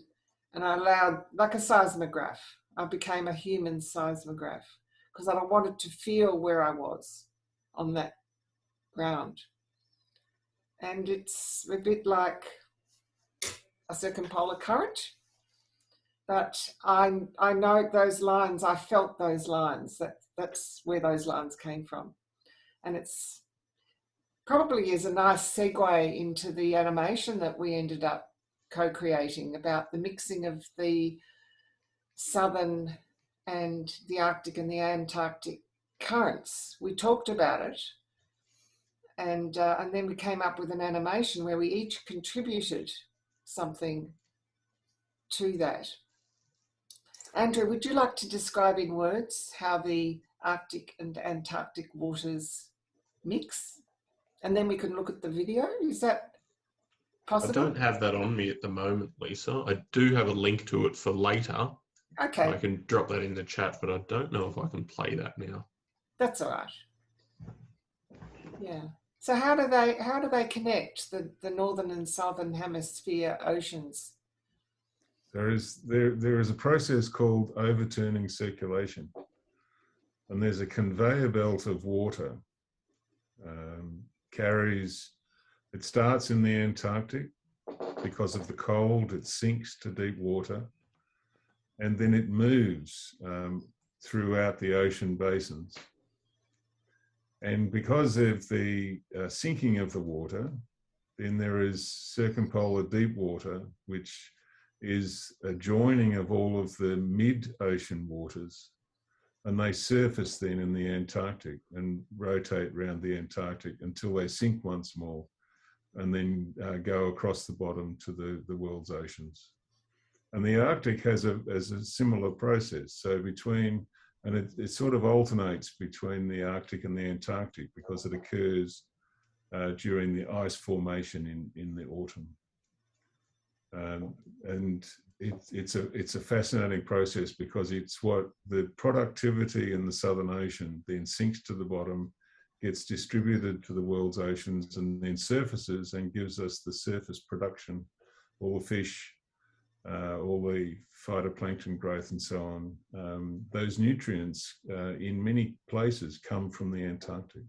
and I allowed, like a seismograph. I became a human seismograph because I wanted to feel where I was on that ground. And it's a bit like a circumpolar current, but I know those lines, I felt those lines, that's where those lines came from. And it's probably is a nice segue into the animation that we ended up co-creating about the mixing of the southern and the Arctic and the Antarctic currents. We talked about it, and then we came up with an animation where we each contributed something to that. Andrew, would you like to describe in words how the Arctic and Antarctic waters mix? And then we can look at the video. Is that possible? I don't have that on me at the moment, Lisa. I do have a link to it for later. Okay. I can drop that in the chat, but I don't know if I can play that now. That's all right. Yeah. So how do they connect the northern and southern hemisphere oceans? There is a process called overturning circulation, and there's a conveyor belt of water. It starts in the Antarctic. Because of the cold, it sinks to deep water, and then it moves throughout the ocean basins. And because of the sinking of the water, then there is circumpolar deep water, which is a joining of all of the mid-ocean waters, and they surface then in the Antarctic and rotate around the Antarctic until they sink once more, and then go across the bottom to the world's oceans. And the Arctic has a similar process. So between, and it sort of alternates between the Arctic and the Antarctic because it occurs during the ice formation in the autumn. And it's a fascinating process because it's what the productivity in the Southern Ocean then sinks to the bottom, gets distributed to the world's oceans, and then surfaces and gives us the surface production, all the fish, all the phytoplankton growth and so on. Those nutrients in many places come from the Antarctic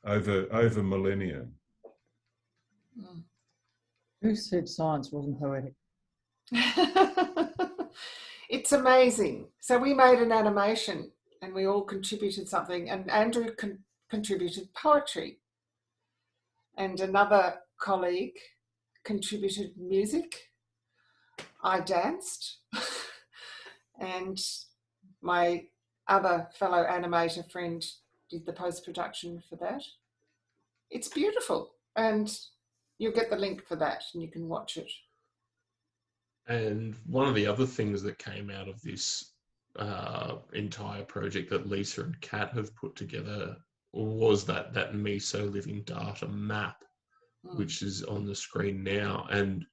over millennia. Who said science wasn't poetic? It's amazing. So we made an animation and we all contributed something, and Andrew contributed poetry, and another colleague contributed music. I danced and my other fellow animator friend did the post-production for that. It's beautiful, and you'll get the link for that and you can watch it. And one of the other things that came out of this entire project that Lisa and Kat have put together was that MEASO Living Data map, which is on the screen now. And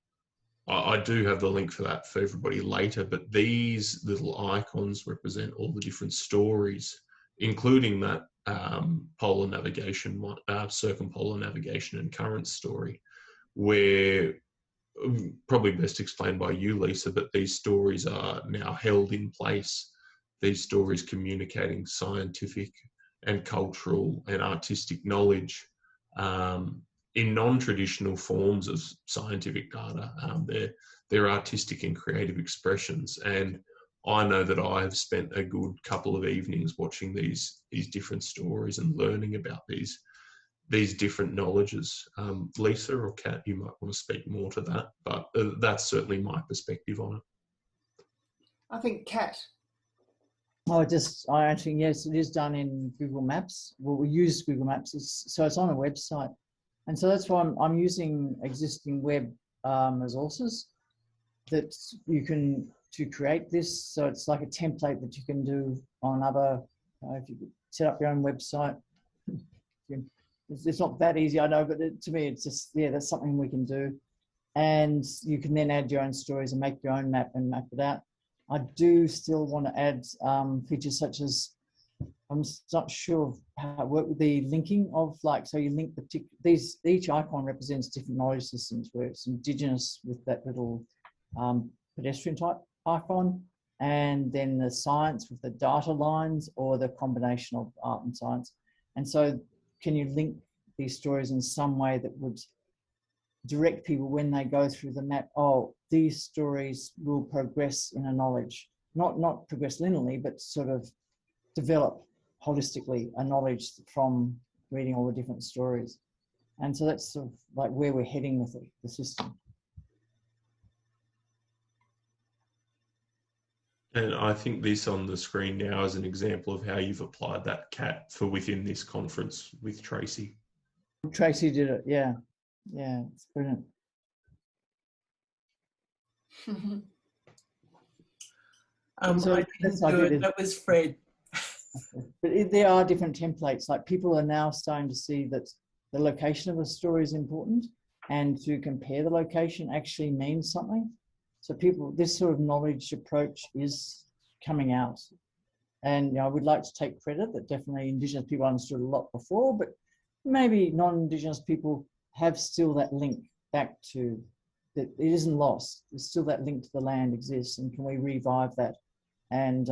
I do have the link for that for everybody later, but these little icons represent all the different stories, including that polar navigation, circumpolar navigation and current story, where probably best explained by you, Lisa, but these stories are now held in place. These stories communicating scientific and cultural and artistic knowledge in non-traditional forms of scientific data. They're artistic and creative expressions. And I know that I have spent a good couple of evenings watching these different stories and learning about these different knowledges. Lisa or Kat, you might want to speak more to that, but that's certainly my perspective on it. I think Kat. I actually, yes, it is done in Google Maps. Well, we use Google Maps, so it's on a website. And so that's why I'm using existing web resources that you can, to create this. So it's like a template that you can do on other, if you set up your own website. It's not that easy, I know, but to me, it's just, yeah, that's something we can do. And you can then add your own stories and make your own map and map it out. I do still want to add features such as, I'm not sure of how it works with the linking of, like, so you link each icon represents different knowledge systems, where it's indigenous with that little pedestrian type icon, and then the science with the data lines, or the combination of art and science. And so can you link these stories in some way that would direct people when they go through the map? Oh, these stories will progress in a knowledge, not progress linearly, but sort of develop holistically a knowledge from reading all the different stories. And so that's sort of like where we're heading with the system. And I think this on the screen now is an example of how you've applied that, Kat, for within this conference with Tracey. Tracey did it, yeah. Yeah, it's brilliant. So I didn't do it, that was Fred. But there are different templates. Like, people are now starting to see that the location of a story is important, and to compare the location actually means something. So this sort of knowledge approach is coming out. And I would like to take credit that definitely Indigenous people understood a lot before, but maybe non-Indigenous people have still that link back to, that it isn't lost. There's still that link to the land exists, and can we revive that and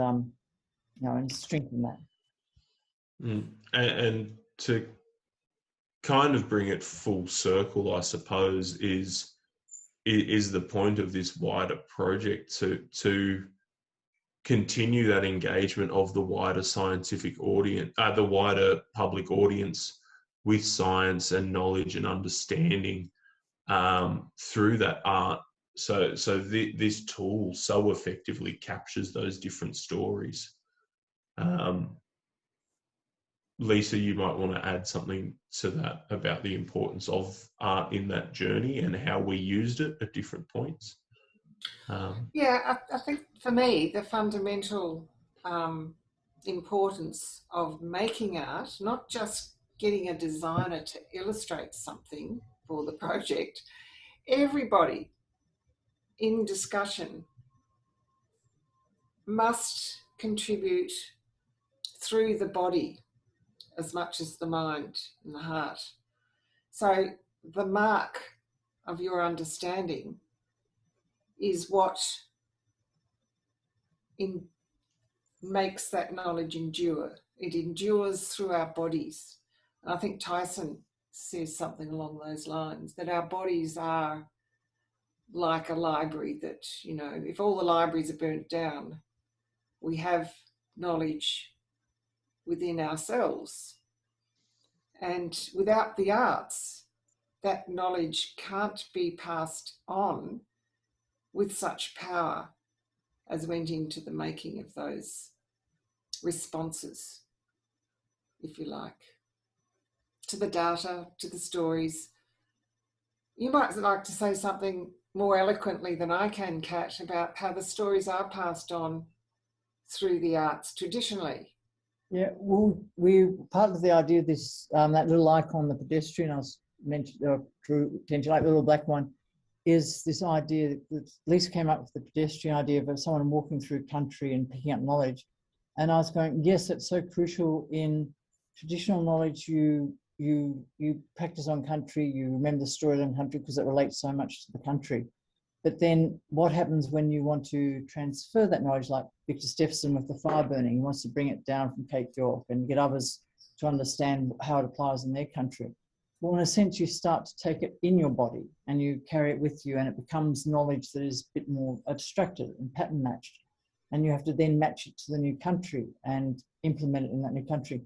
and strengthen that. And to kind of bring it full circle, I suppose, is the point of this wider project, to continue that engagement of the wider scientific audience, the wider public audience with science and knowledge and understanding through that art, this tool so effectively captures those different stories. Lisa, you might want to add something to that about the importance of art in that journey and how we used it at different points. Yeah, I think for me, the fundamental importance of making art, not just getting a designer to illustrate something for the project, everybody in discussion must contribute through the body as much as the mind and the heart. So the mark of your understanding is what makes that knowledge endure. It endures through our bodies. And I think Tyson says something along those lines, that our bodies are like a library that, you know, if all the libraries are burnt down, we have knowledge within ourselves. And without the arts, that knowledge can't be passed on with such power as went into the making of those responses, if you like, to the data, to the stories. You might like to say something more eloquently than I can, Kat, about how the stories are passed on through the arts traditionally. Yeah, well, we part of the idea of this, that little icon, the pedestrian, I was drew attention, like the little black one, is this idea that Lisa came up with the pedestrian idea of someone walking through country and picking up knowledge. And I was going, yes, it's so crucial in traditional knowledge. You practice on country, you remember the story on country because it relates so much to the country. But then what happens when you want to transfer that knowledge, like Victor Steffensen with the fire burning, he wants to bring it down from Cape York and get others to understand how it applies in their country. Well, in a sense, you start to take it in your body and you carry it with you, and it becomes knowledge that is a bit more abstracted and pattern matched. And you have to then match it to the new country and implement it in that new country.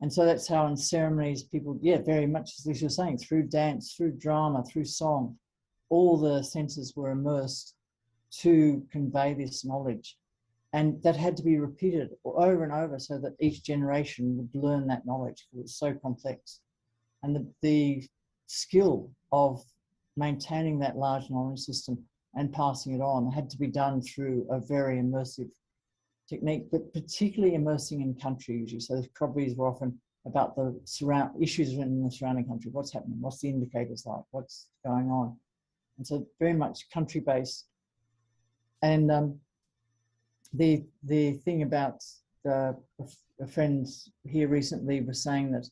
And so that's how in ceremonies people, yeah, very much as Lisa was saying, through dance, through drama, through song, all the senses were immersed to convey this knowledge. And that had to be repeated over and over so that each generation would learn that knowledge because it's so complex. And the skill of maintaining that large knowledge system and passing it on had to be done through a very immersive technique, but particularly immersing in country usually. So the properties were often about the issues in the surrounding country. What's happening? What's the indicators like? What's going on? And so very much country-based. And the thing about a friend here recently was saying that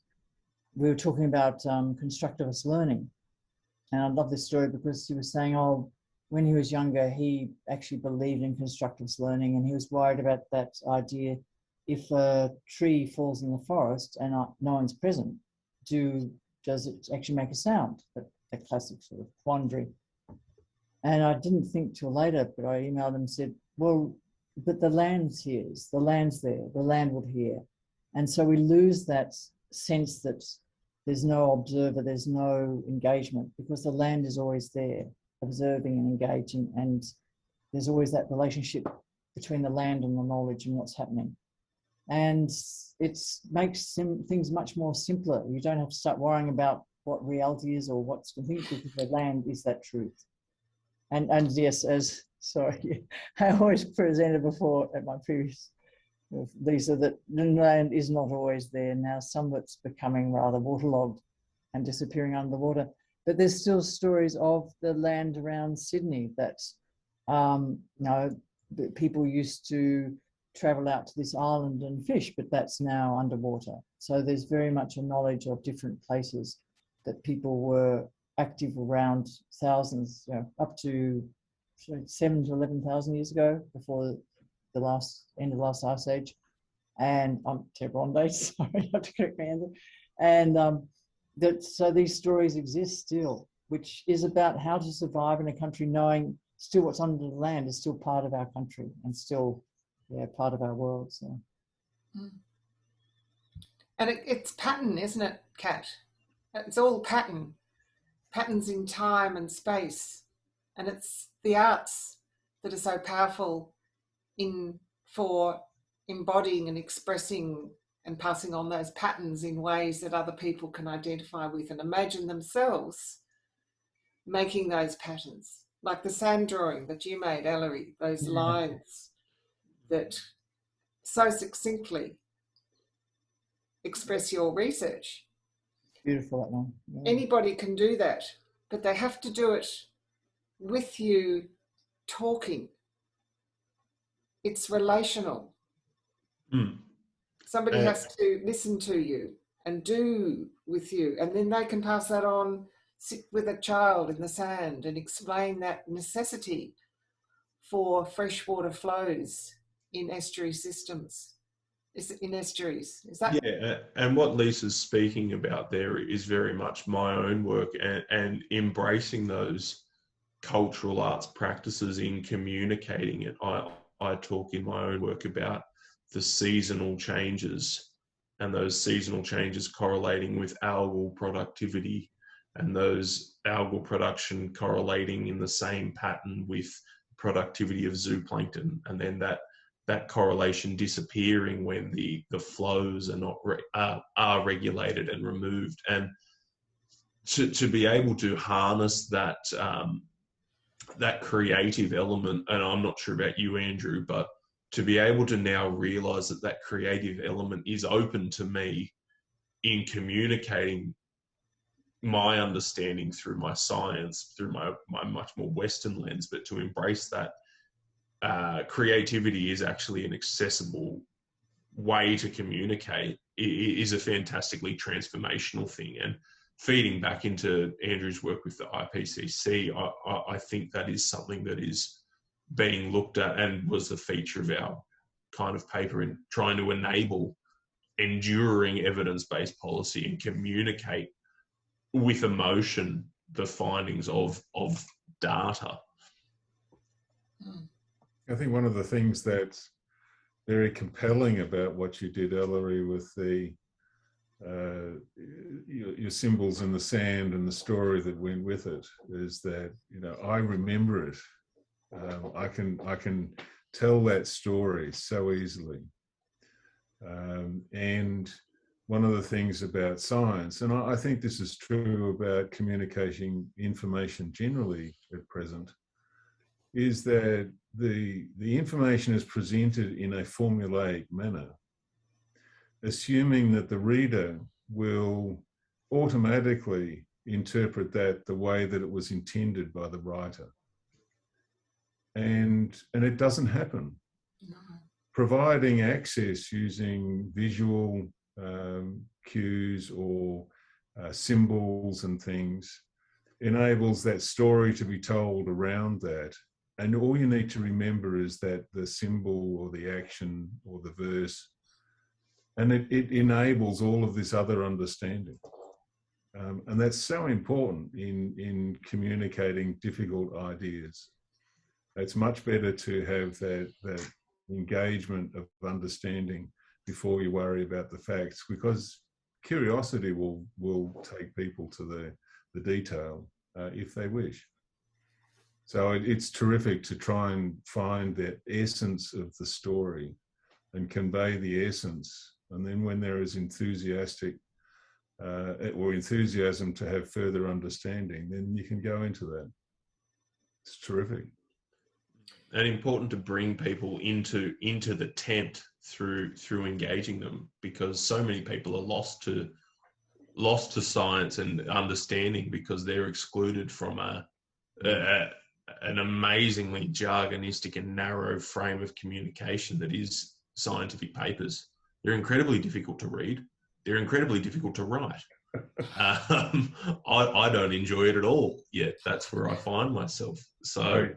we were talking about constructivist learning. And I love this story because he was saying, oh, when he was younger, he actually believed in constructivist learning, and he was worried about that idea. If a tree falls in the forest and no one's present, does it actually make a sound? That classic sort of quandary. And I didn't think till later, but I emailed him and said, well, but the land's here, the land's there, the land would hear. And so we lose that sense that there's no observer, there's no engagement, because the land is always there, observing and engaging, and there's always that relationship between the land and the knowledge and what's happening. And it makes things much more simpler. You don't have to start worrying about what reality is or what's the thing, because the land is that truth. And yes, I always presented before at my previous Lisa, that the land is not always there. Now some of it's becoming rather waterlogged and disappearing under the water. But there's still stories of the land around Sydney that, people used to travel out to this island and fish, but that's now underwater. So there's very much a knowledge of different places that people were active around thousands, up to 7,000 to 11,000 years ago, before the end of the last ice age. And I'm terrible on dates, sorry, you have to correct me, Andrew. And so these stories exist still, which is about how to survive in a country knowing still what's under the land is still part of our country and still part of our world. So. And it's pattern, isn't it, Kat? It's all patterns in time and space. And it's the arts that are so powerful for embodying and expressing and passing on those patterns in ways that other people can identify with and imagine themselves making those patterns. Like the sand drawing that you made, Ellery, those lines that so succinctly express your research. Beautiful, that one. Yeah. Anybody can do that, but they have to do it with you talking. It's relational. Somebody has to listen to you and do with you, and then they can pass that on, sit with a child in the sand and explain that necessity for freshwater flows in estuary systems. In estuaries. Is that? Yeah, and what Lisa's speaking about there is very much my own work and embracing those cultural arts practices in communicating it. I talk in my own work about the seasonal changes and those seasonal changes correlating with algal productivity and those algal production correlating in the same pattern with productivity of zooplankton, and then that correlation disappearing when the flows are not are regulated and removed. And to be able to harness that that creative element, and I'm not sure about you, Andrew, but to be able to now realise that creative element is open to me in communicating my understanding through my science, through my much more Western lens, but to embrace that creativity is actually an accessible way to communicate is a fantastically transformational thing. And feeding back into Andrew's work with the IPCC, I think that is something that is being looked at and was the feature of our kind of paper in trying to enable enduring evidence-based policy and communicate with emotion the findings of data. I think one of the things that's very compelling about what you did, Ellery, with the your symbols in the sand and the story that went with it, is that, you know, I remember it. I can tell that story so easily. And one of the things about science, and I think this is true about communicating information generally at present, is that the information is presented in a formulaic manner, assuming that the reader will automatically interpret that the way that it was intended by the writer. And it doesn't happen. No. Providing access using visual cues or symbols and things enables that story to be told around that. And all you need to remember is that the symbol or the action or the verse, and it enables all of this other understanding. And that's so important in communicating difficult ideas. It's much better to have that engagement of understanding before you worry about the facts, because curiosity will take people to the detail if they wish. So it's terrific to try and find that essence of the story and convey the essence. And then when there is enthusiasm to have further understanding, then you can go into that. It's terrific. And important to bring people into the tent through engaging them, because so many people are lost to science and understanding because they're excluded from an amazingly jargonistic and narrow frame of communication that is scientific papers. They're incredibly difficult to read. They're incredibly difficult to write. I don't enjoy it at all yet. That's where I find myself. So,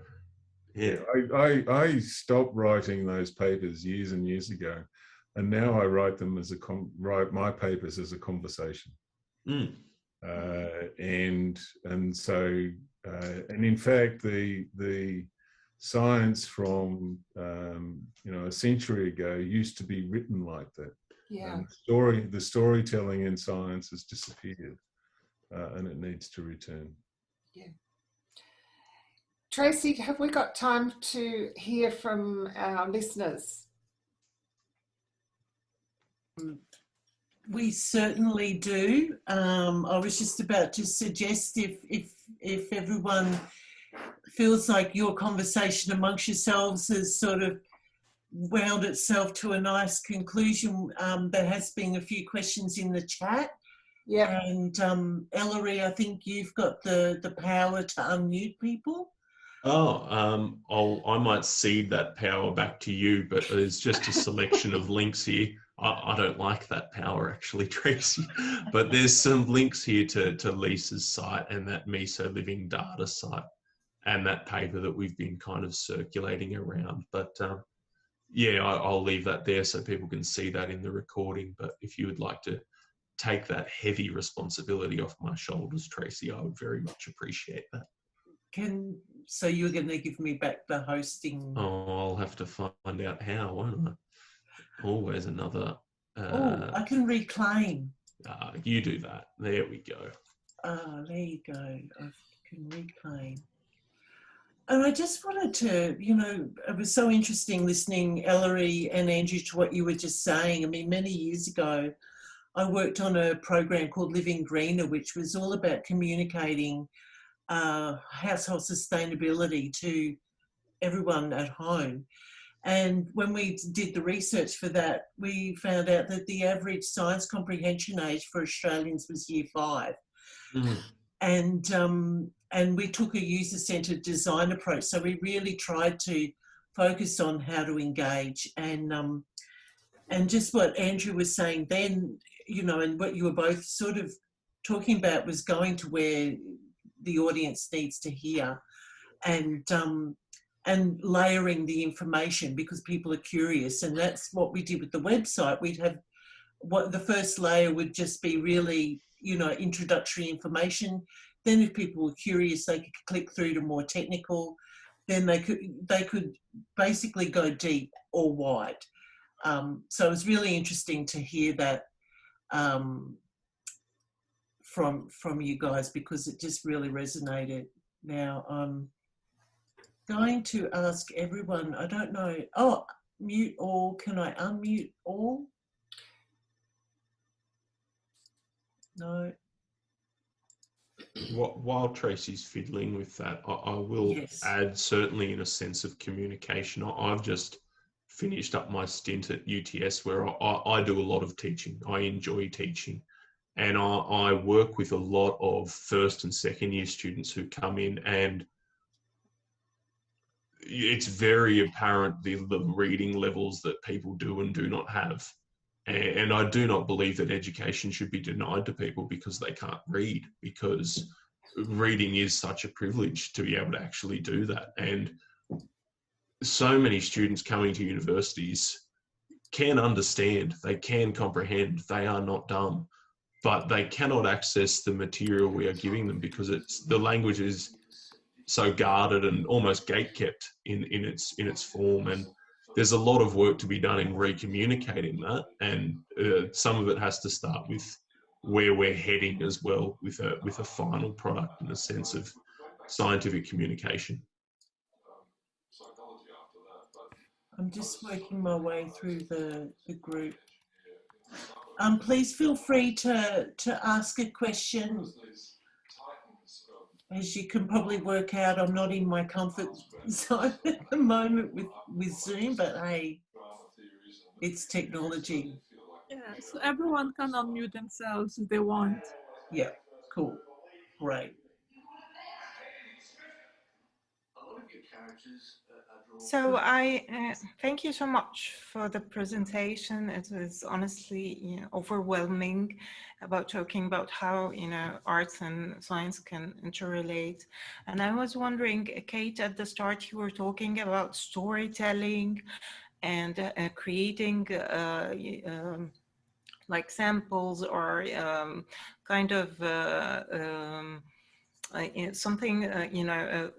yeah. I stopped writing those papers years and years ago, and now I write them write my papers as a conversation. Mm. And so in fact the science from a century ago used to be written like that. Yeah. And the storytelling in science has disappeared, and it needs to return. Yeah. Tracey, have we got time to hear from our listeners? We certainly do. I was just about to suggest if everyone feels like your conversation amongst yourselves has sort of wound itself to a nice conclusion. There has been a few questions in the chat. Yeah. And Ellery, I think you've got the power to unmute people. Oh, I might cede that power back to you, but there's just a selection of links here. I don't like that power actually, Tracey, but there's some links here to Lisa's site and that MEASO Living Data site and that paper that we've been kind of circulating around. But yeah, I'll leave that there so people can see that in the recording. But if you would like to take that heavy responsibility off my shoulders, Tracey, I would very much appreciate that. So you're going to give me back the hosting? Oh, I'll have to find out how, won't I? Always another. Oh, I can reclaim. You do that. There we go. There you go. I can reclaim. And I just wanted to, you know, it was so interesting listening, Ellery and Andrew, to what you were just saying. I mean, many years ago, I worked on a program called Living Greener, which was all about communicating household sustainability to everyone at home. And when we did the research for that, we found out that the average science comprehension age for Australians was Year 5. And we took a user-centred design approach. So we really tried to focus on how to engage. And just what Andrew was saying then, you know, and what you were both sort of talking about was going to where the audience needs to hear, and layering the information because people are curious. And that's what we did with the website. We'd have the first layer would just be really, you know, introductory information. Then if people were curious, they could click through to more technical. Then they could basically go deep or wide. So it was really interesting to hear that from you guys, because it just really resonated. Now I'm going to ask everyone, I don't know, mute all, can I unmute all? No. While Tracey's fiddling with that, I will add, certainly in a sense of communication, I've just finished up my stint at UTS where I do a lot of teaching. I enjoy teaching. And I work with a lot of first and second year students who come in, and it's very apparent the reading levels that people do and do not have. And I do not believe that education should be denied to people because they can't read, because reading is such a privilege to be able to actually do that. And so many students coming to universities can understand, they can comprehend, they are not dumb, but they cannot access the material we are giving them because the language is so guarded and almost gatekept in its form. And there's a lot of work to be done in recommunicating that, and some of it has to start with where we're heading as well, with a final product in a sense of scientific communication. I'm just working my way through the group. Please feel free to ask a question. As you can probably work out, I'm not in my comfort zone at the moment with Zoom, but hey, it's technology. Yeah, so everyone can unmute themselves if they want. Yeah, cool, great. So I thank you so much for the presentation. It was honestly overwhelming about talking about how arts and science can interrelate. And I was wondering, Kate, at the start you were talking about storytelling and creating like samples or kind of something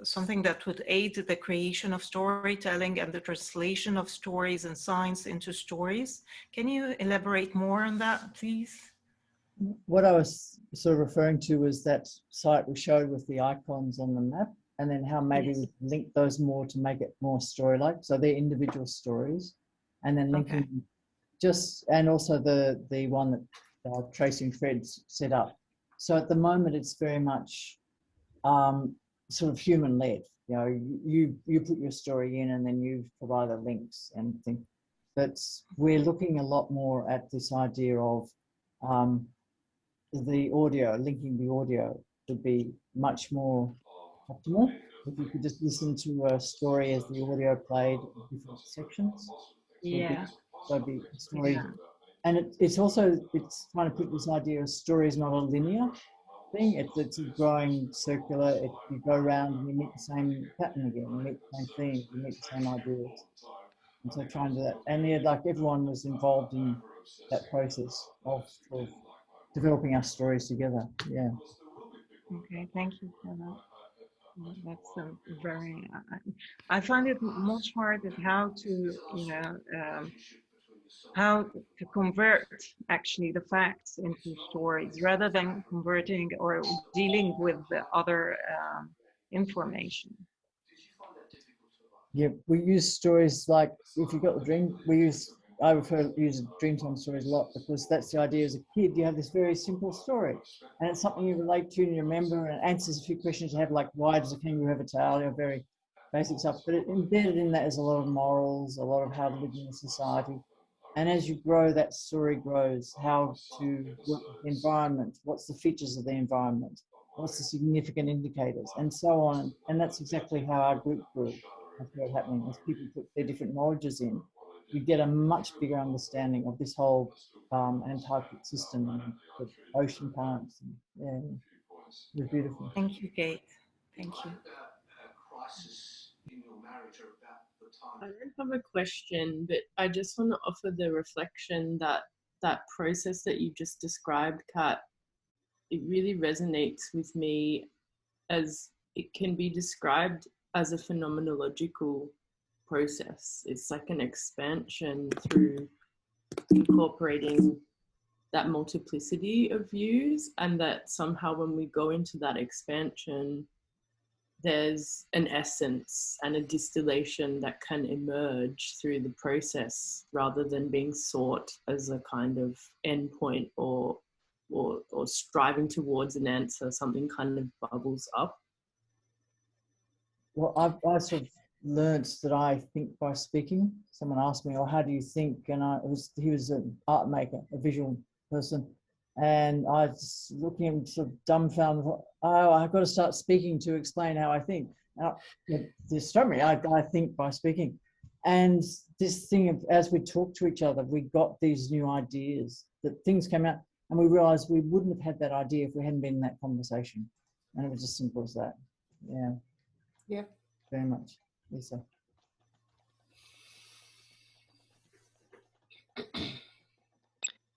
something that would aid the creation of storytelling and the translation of stories and science into stories. Can you elaborate more on that, please? What I was sort of referring to was that site we showed with the icons on the map, and then how maybe we link those more to make it more story-like. So they're individual stories, and then linking and also the one that Tracey and Fred set up. So at the moment, it's very much sort of human-led. You know, you put your story in, and then you provide the links and think. But we're looking a lot more at this idea of the audio, linking the audio to be much more optimal. If you could just listen to a story as the audio played in different sections. Yeah. So it'd be a story. And it's trying to put this idea of story is not a linear thing. It's a growing circular. You go around and you meet the same pattern again. You meet the same theme. You meet the same ideas. And so trying to do that. And yeah, like everyone was involved in that process of developing our stories together. Yeah. Okay, thank you for that. That's very. I find it most hard at how to, how to convert actually the facts into stories rather than converting or dealing with the other information. Yeah, we use stories like if you got the dream, I use Dreamtime stories a lot because that's the idea. As a kid, you have this very simple story, and it's something you relate to and you remember, and it answers a few questions you have, like why does a kangaroo have a tail? You know, very basic stuff. But embedded in that is a lot of morals, a lot of how to live in a society. And as you grow, that story grows. How to work with the environment? What's the features of the environment? What's the significant indicators, and so on. And that's exactly how our group grew. That's what's happening as people put their different knowledges in. You get a much bigger understanding of this whole Antarctic system and the ocean currents. Yeah, it was beautiful. Thank you, Kate. Thank you. I don't have a question, but I just want to offer the reflection that that process that you just described, Kat, it really resonates with me as it can be described as a phenomenological process. It's like an expansion through incorporating that multiplicity of views, and that somehow when we go into that expansion, there's an essence and a distillation that can emerge through the process rather than being sought as a kind of endpoint or striving towards an answer. Something kind of bubbles up. Well, I sort of learned that I think by speaking. Someone asked me, "Oh, how do you think?" And he was an art maker, a visual person, and I was looking at him sort of dumbfounded. Oh, I've got to start speaking to explain how I think. This struck me. I think by speaking, and this thing of as we talk to each other, we got these new ideas. That things came out, and we realised we wouldn't have had that idea if we hadn't been in that conversation, and it was as simple as that. Yeah. Yeah. Very much, Lisa.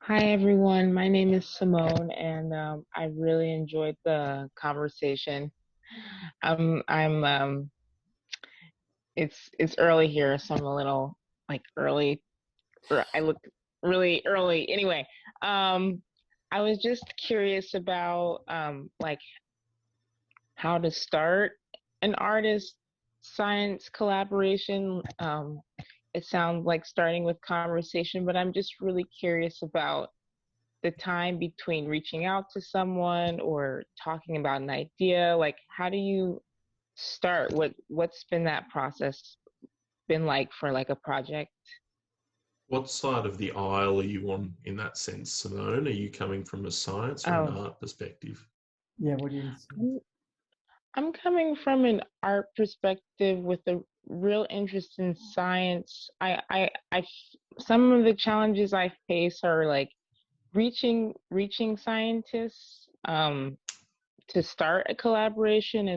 Hi everyone, my name is Simone, and I really enjoyed the conversation. It's early here, so I'm a little like early, or I look really early. Anyway, I was just curious about like how to start an artist-science collaboration. It sounds like starting with conversation, but I'm just really curious about the time between reaching out to someone or talking about an idea. Like, how do you start? What's been that process been like for like a project? What side of the aisle are you on in that sense, Simone? Are you coming from a science or an art perspective? Yeah, what do you? I'm coming from an art perspective with a real interest in science. Some of the challenges I face are like reaching scientists to start a collaboration,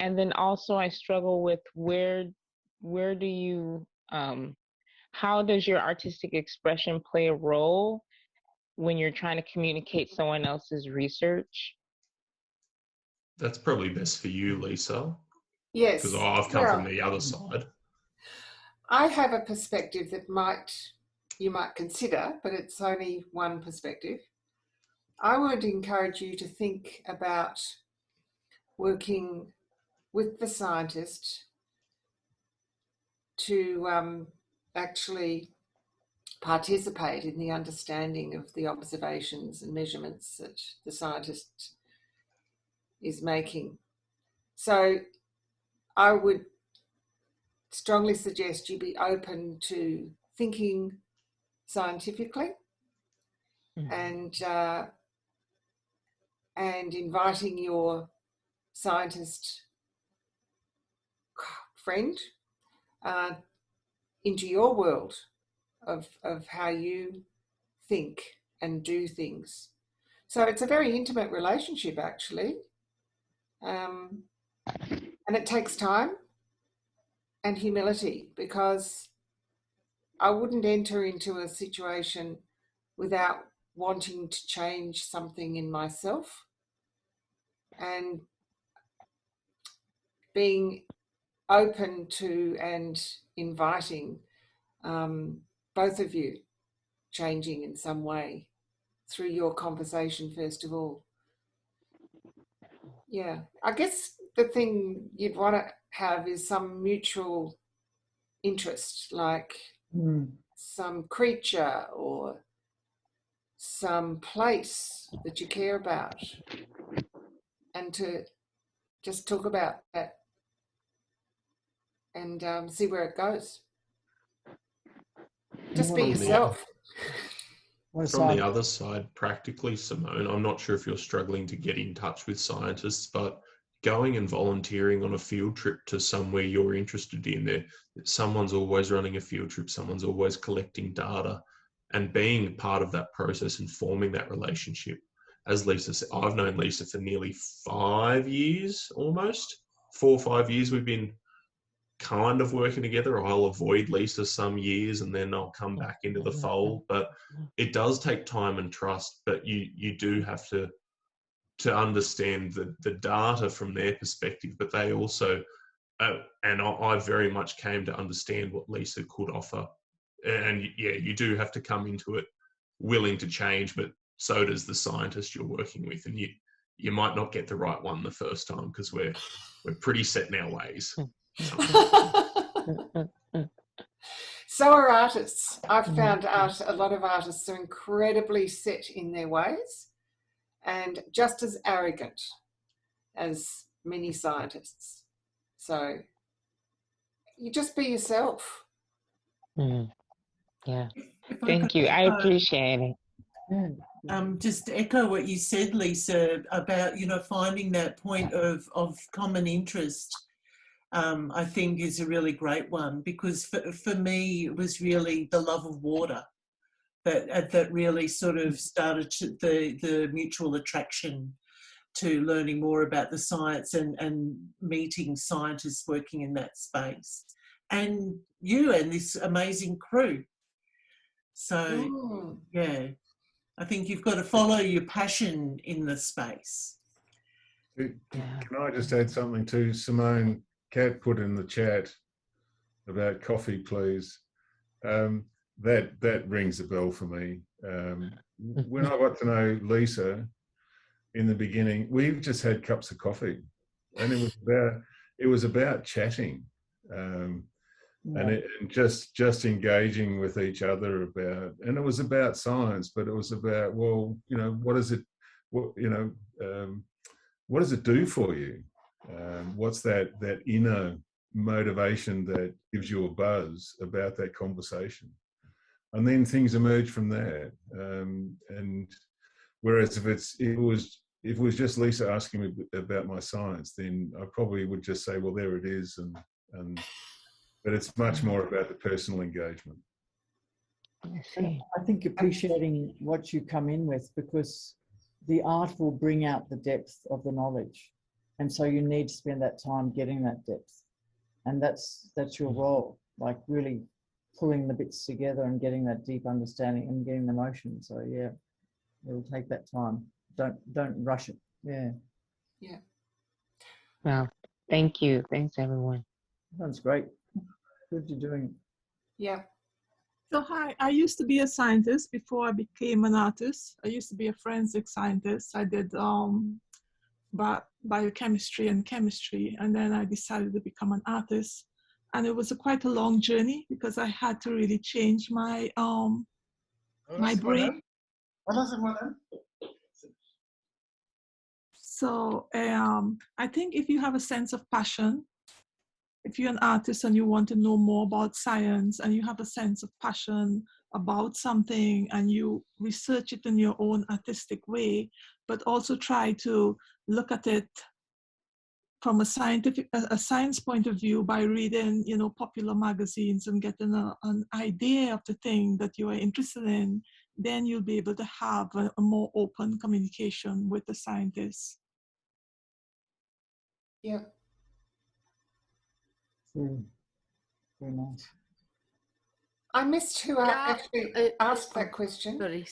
and then also I struggle with where do you how does your artistic expression play a role when you're trying to communicate someone else's research? That's probably best for you, Lisa. Yes. Because I've come from the other side. I have a perspective that you might consider, but it's only one perspective. I would encourage you to think about working with the scientist to actually participate in the understanding of the observations and measurements that the scientist is making. So I would strongly suggest you be open to thinking scientifically and inviting your scientist friend into your world of how you think and do things. So it's a very intimate relationship, actually. And it takes time and humility, because I wouldn't enter into a situation without wanting to change something in myself, and being open to and inviting both of you changing in some way through your conversation, first of all. Yeah, I guess the thing you'd want to have is some mutual interest, like some creature or some place that you care about, and to just talk about that and see where it goes. Just be yourself. From the other side, practically, Simone, I'm not sure if you're struggling to get in touch with scientists, but going and volunteering on a field trip to somewhere you're interested in, someone's always running a field trip, someone's always collecting data, and being part of that process and forming that relationship. As Lisa said, I've known Lisa for nearly 5 years, almost 4 or 5 years. We've been kind of working together. I'll avoid Lisa some years and then I'll come back into the fold, but it does take time and trust. But you do have to understand the data from their perspective, but they also and I very much came to understand what Lisa could offer. And yeah, you do have to come into it willing to change, but so does the scientist you're working with, and you might not get the right one the first time, because we're pretty set in our ways. So are artists. I've found out a lot of artists are incredibly set in their ways and just as arrogant as many scientists. So you just be yourself. Yeah. Thank you. I appreciate it. Just to echo what you said, Lisa, about, finding that point of common interest, I think is a really great one, because for me, it was really the love of water that really sort of started the mutual attraction to learning more about the science and meeting scientists working in that space. And you and this amazing crew. So, yeah, I think you've got to follow your passion in the space. Can I just add something to Simone? Kat put in the chat about coffee, please. That rings a bell for me. When I got to know Lisa in the beginning, we just had cups of coffee, and it was about chatting. And just engaging with each other about, and it was about science, but it was about, well, what does it do for you? What's that inner motivation that gives you a buzz about that conversation? And then things emerge from that. And whereas if it was just Lisa asking me about my science, then I probably would just say, well, there it is, but it's much more about the personal engagement. I think appreciating what you come in with, because the art will bring out the depth of the knowledge. And so you need to spend that time getting that depth. And that's your role, like really pulling the bits together and getting that deep understanding and getting the motion. So yeah, it'll take that time. Don't rush it. Yeah. Yeah. Well, thank you. Thanks, everyone. That's great. Good you're doing. Yeah. So hi, I used to be a scientist before I became an artist. I used to be a forensic scientist. I did biochemistry and chemistry, and then I decided to become an artist. And it was quite a long journey because I had to really change my my brain. So I think if you have a sense of passion, if you're an artist and you want to know more about science and you have a sense of passion about something and you research it in your own artistic way, but also try to look at it from a science point of view by reading, you know, popular magazines and getting an idea of the thing that you are interested in, then you'll be able to have a more open communication with the scientists. Yeah. Very, very nice. I missed who actually asked that question. Sorry.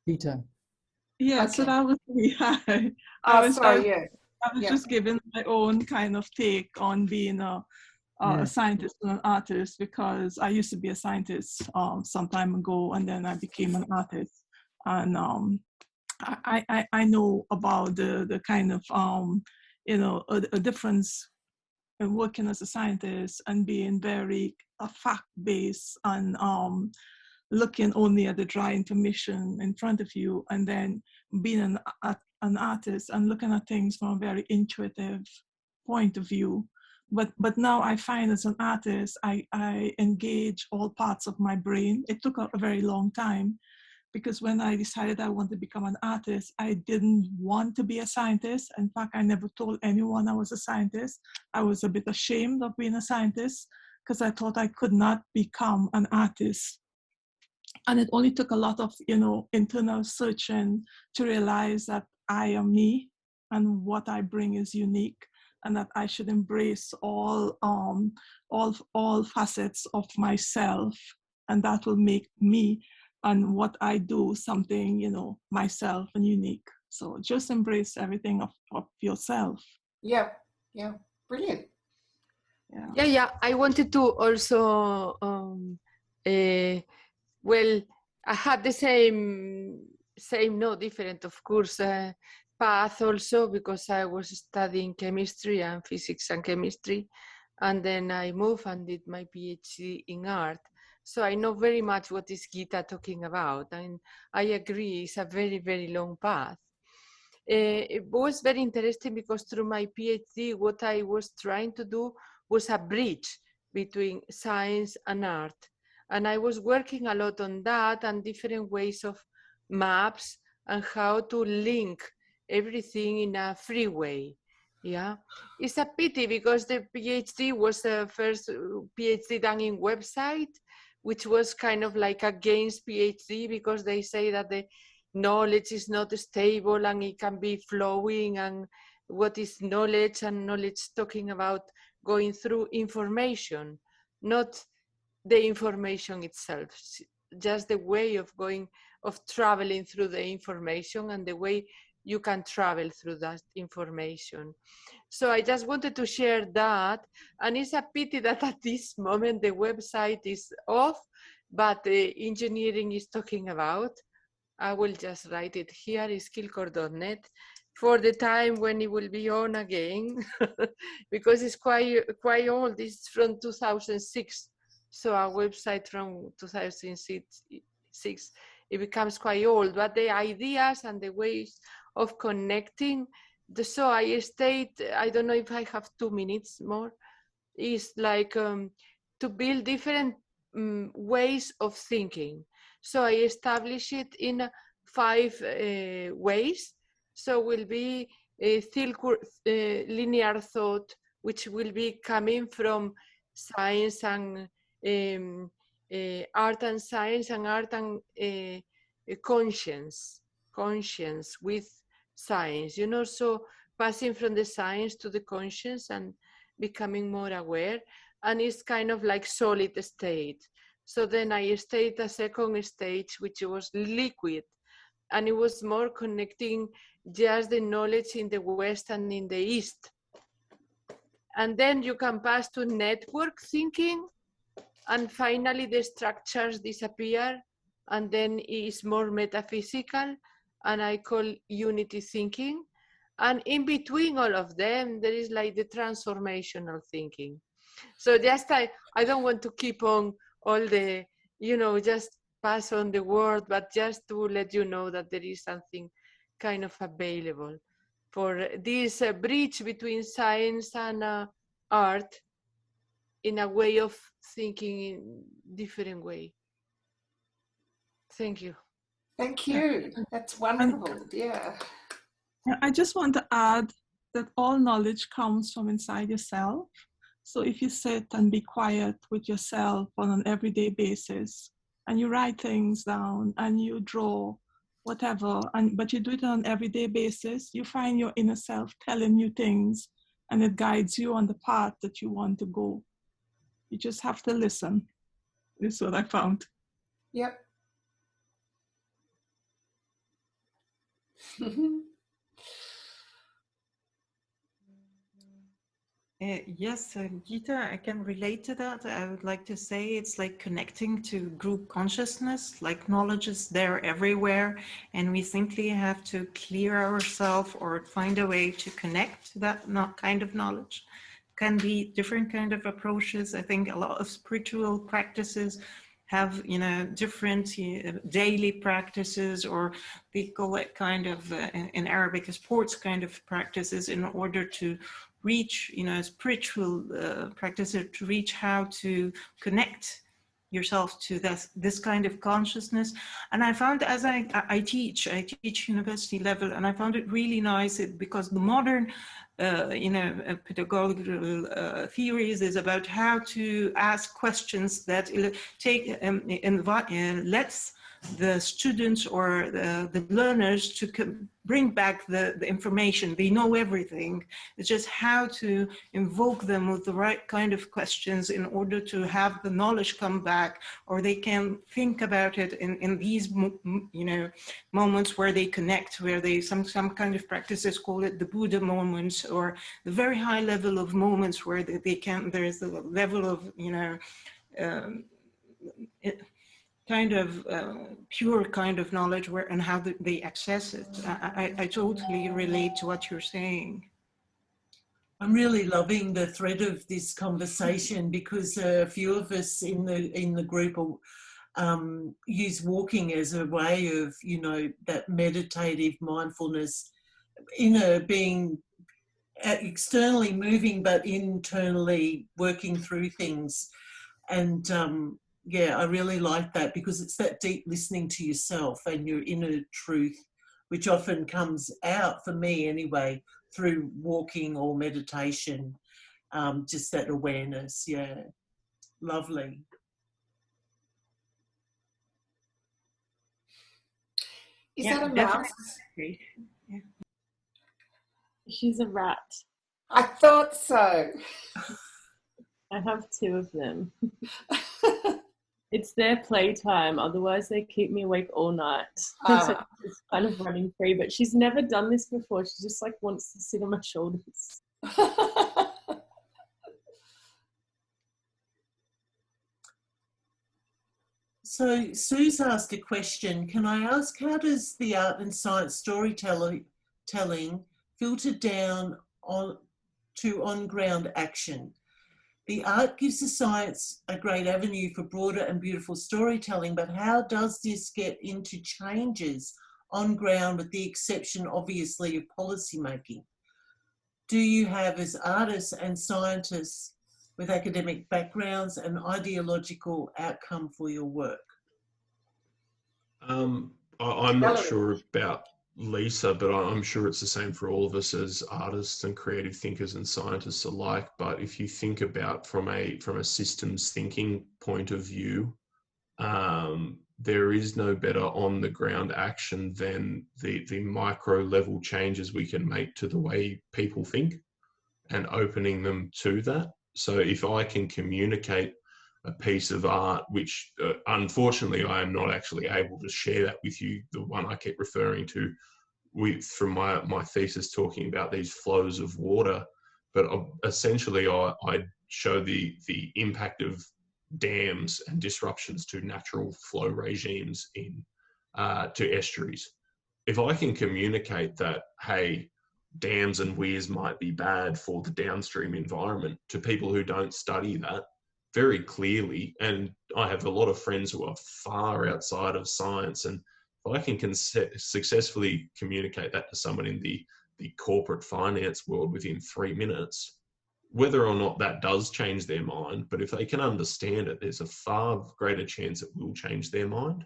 Peter. Yeah, Okay. so that was me. I Oh, was sorry, yeah. Yeah. just giving my own kind of take on being a scientist and an artist, because I used to be a scientist some time ago, and then I became an artist. And I know about the kind of you know, a difference in working as a scientist and being very fact-based and looking only at the dry information in front of you, and then being an artist and looking at things from a very intuitive point of view. But now I find as an artist, I engage all parts of my brain. It took a very long time, because when I decided I wanted to become an artist, I didn't want to be a scientist. In fact, I never told anyone I was a scientist. I was a bit ashamed of being a scientist because I thought I could not become an artist. And it only took a lot of, you know, internal searching to realize that I am me and what I bring is unique, and that I should embrace all facets of myself, and that will make me and what I do something, you know, myself and unique. So just embrace everything of yourself. Yeah, yeah, brilliant. Yeah. I wanted to also, well, I had the same, no, different, of course, path also, because I was studying chemistry and physics and chemistry, and then I moved and did my PhD in art. So I know very much what is Gita talking about, and I agree, it's a very, very long path. It was very interesting because through my PhD, what I was trying to do was a bridge between science and art. And I was working a lot on that and different ways of maps and how to link everything in a free way. Yeah, it's a pity because the PhD was the first PhD done in website, which was kind of like against PhD because they say that the knowledge is not stable and it can be flowing, and what is knowledge, and knowledge talking about going through information, not the information itself, just the way of going, of traveling through the information and the way you can travel through that information. So I just wanted to share that, and it's a pity that at this moment the website is off, but the engineering is talking about. I will just write it here, skillcore.net, for the time when it will be on again, because it's quite old. It's from 2006, so our website from 2006, it becomes quite old. But the ideas and the ways of connecting, so I stayed, I don't know if I have 2 minutes more, is like to build different ways of thinking. So I establish it in 5 ways. So will be a linear thought, which will be coming from science and art and science, and art and conscience with science, you know, so passing from the science to the conscience and becoming more aware. And it's kind of like solid state. So then I stayed a second stage, which was liquid, and it was more connecting just the knowledge in the West and in the East. And then you can pass to network thinking, and finally the structures disappear, and then it's more metaphysical, and I call unity thinking. And in between all of them, there is like the transformational thinking. So just I don't want to keep on all the, just pass on the word, but just to let you know that there is something kind of available for this bridge between science and art, in a way of thinking in different way. Thank you. Thank you. That's wonderful. Yeah. I just want to add that all knowledge comes from inside yourself. So if you sit and be quiet with yourself on an everyday basis, and you write things down and you draw whatever, but you do it on an everyday basis, you find your inner self telling you things, and it guides you on the path that you want to go. You just have to listen. This is what I found. Yep. Yes, Gita, I can relate to that. I would like to say it's like connecting to group consciousness, like knowledge is there everywhere, and we simply have to clear ourselves or find a way to connect to that kind of knowledge. Can be different kind of approaches. I think a lot of spiritual practices have, different daily practices, or they call it kind of, in Arabic, sports kind of practices, in order to reach, spiritual practices, to reach how to connect yourself to this kind of consciousness. And I found, as I teach university level, and I found it really nice because the modern pedagogical theories is about how to ask questions that lets the students or the learners to bring back the information. They know everything. It's just how to invoke them with the right kind of questions in order to have the knowledge come back, or they can think about it in these moments where they connect, where they some kind of practices call it the Buddha moments, or the very high level of moments where there's the level of kind of pure kind of knowledge and how they access it. I totally relate to what you're saying. I'm really loving the thread of this conversation, because a few of us in the group use walking as a way of, that meditative mindfulness, being externally moving, but internally working through things. And yeah, I really like that, because it's that deep listening to yourself and your inner truth, which often comes out, for me anyway, through walking or meditation, just that awareness. Yeah, lovely. Is that a mouse? Yeah. She's a rat. I thought so. I have 2 of them. It's their playtime, otherwise they keep me awake all night. So it's kind of running free, but she's never done this before. She just like wants to sit on my shoulders. So Sue's asked a question. Can I ask, how does the art and science storytelling filter down to on-ground action? The art gives the science a great avenue for broader and beautiful storytelling, but how does this get into changes on ground, with the exception, obviously, of policy making? Do you have, as artists and scientists with academic backgrounds, an ideological outcome for your work? I'm not sure about Lisa, but I'm sure it's the same for all of us as artists and creative thinkers and scientists alike. But if you think about from a systems thinking point of view, there is no better on the ground action than the micro level changes we can make to the way people think and opening them to that. So if I can communicate a piece of art, which unfortunately I am not actually able to share that with you, the one I keep referring to from my thesis talking about these flows of water, but essentially I show the impact of dams and disruptions to natural flow regimes to estuaries. If I can communicate that, hey, dams and weirs might be bad for the downstream environment to people who don't study that very clearly, and I have a lot of friends who are far outside of science, and if I can successfully communicate that to someone in the corporate finance world within 3 minutes, whether or not that does change their mind, but if they can understand it, there's a far greater chance it will change their mind.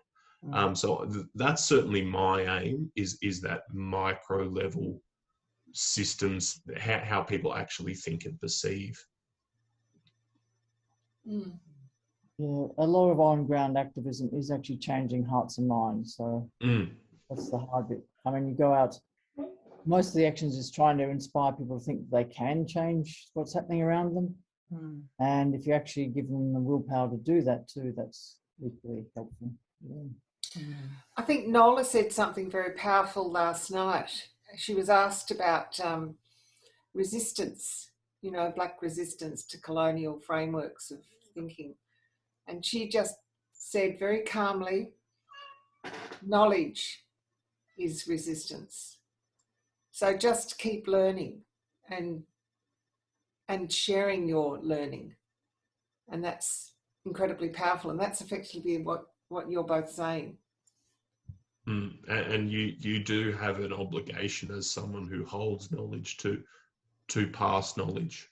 So that's certainly my aim, is that micro level systems, how people actually think and perceive. Yeah, a lot of on-ground activism is actually changing hearts and minds. So that's the hard bit. I mean, you go out, most of the actions is trying to inspire people to think they can change what's happening around them. And if you actually give them the willpower to do that too, that's equally helpful. Yeah. I think Nola said something very powerful last night. She was asked about resistance, you know, Black resistance to colonial frameworks of thinking. And she just said very calmly, knowledge is resistance. So just keep learning and sharing your learning. And that's incredibly powerful. And that's effectively what you're both saying. And you do have an obligation as someone who holds knowledge to pass knowledge.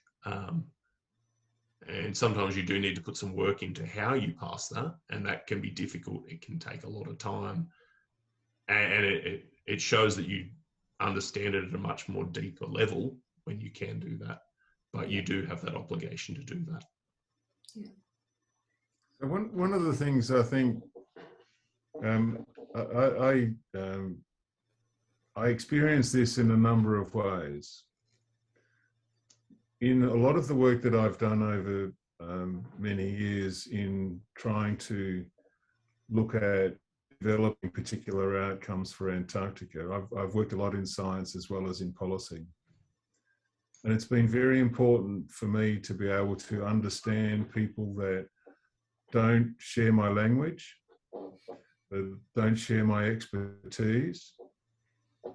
And sometimes you do need to put some work into how you pass that, and that can be difficult. It can take a lot of time, and it shows that you understand it at a much more deeper level when you can do that. But you do have that obligation to do that. Yeah. So one of the things I think I experience this in a number of ways. In a lot of the work that I've done over many years in trying to look at developing particular outcomes for Antarctica, I've worked a lot in science as well as in policy. And it's been very important for me to be able to understand people that don't share my language, that don't share my expertise.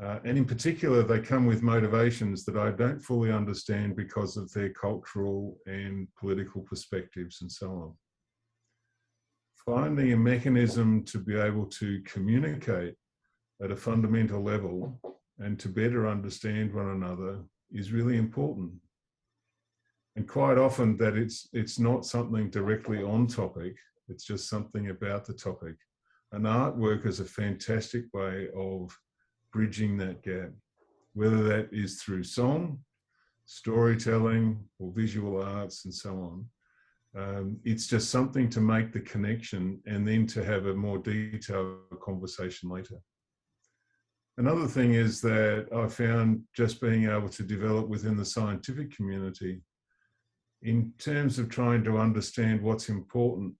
And in particular, they come with motivations that I don't fully understand because of their cultural and political perspectives and so on. Finding a mechanism to be able to communicate at a fundamental level and to better understand one another is really important. And quite often that it's not something directly on topic, it's just something about the topic. And artwork is a fantastic way of bridging that gap, whether that is through song, storytelling, or visual arts and so on. It's just something to make the connection and then to have a more detailed conversation later. Another thing is that I found just being able to develop within the scientific community in terms of trying to understand what's important.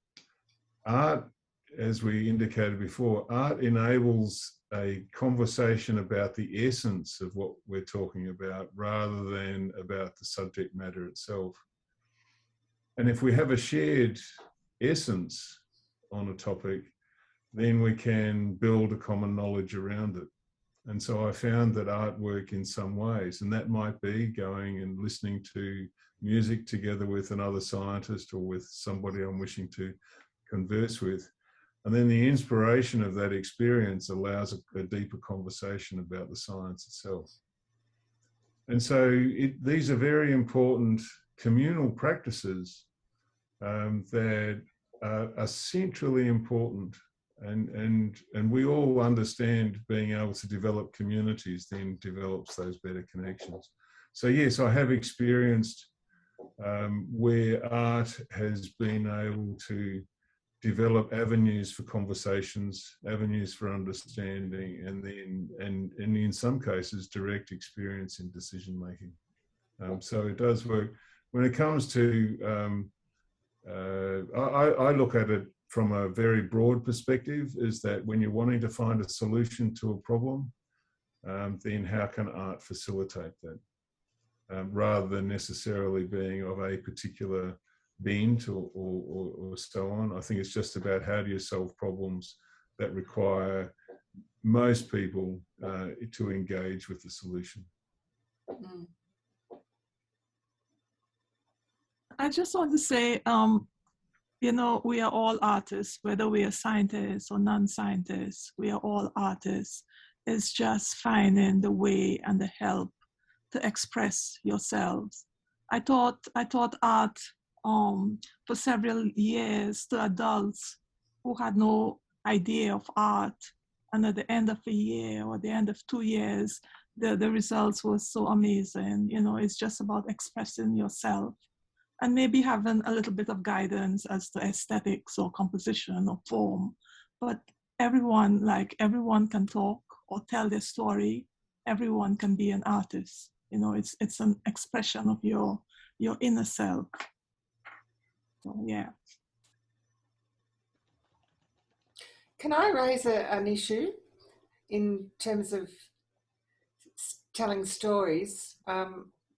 Art, as we indicated before, art enables a conversation about the essence of what we're talking about rather than about the subject matter itself. And if we have a shared essence on a topic, then we can build a common knowledge around it. And so I found that artwork in some ways, and that might be going and listening to music together with another scientist or with somebody I'm wishing to converse with. And then the inspiration of that experience allows a deeper conversation about the science itself. And so these are very important communal practices that are centrally important. And we all understand being able to develop communities then develops those better connections. So yes, I have experienced where art has been able to develop avenues for conversations, avenues for understanding, and in some cases, direct experience in decision making. So it does work. When it comes to, I look at it from a very broad perspective, is that when you're wanting to find a solution to a problem, then how can art facilitate that? Rather than necessarily being of a particular bent or so on. I think it's just about how do you solve problems that require most people to engage with the solution. Mm. I just want to say, you know, we are all artists, whether we are scientists or non-scientists, we are all artists. It's just finding the way and the help to express yourselves. I taught art for several years to adults who had no idea of art. And at the end of a year or the end of 2 years, the results were so amazing. You know, it's just about expressing yourself and maybe having a little bit of guidance as to aesthetics or composition or form. But everyone can talk or tell their story. Everyone can be an artist. You know, it's an expression of your inner self. So, yeah. Can I raise an issue in terms of telling stories?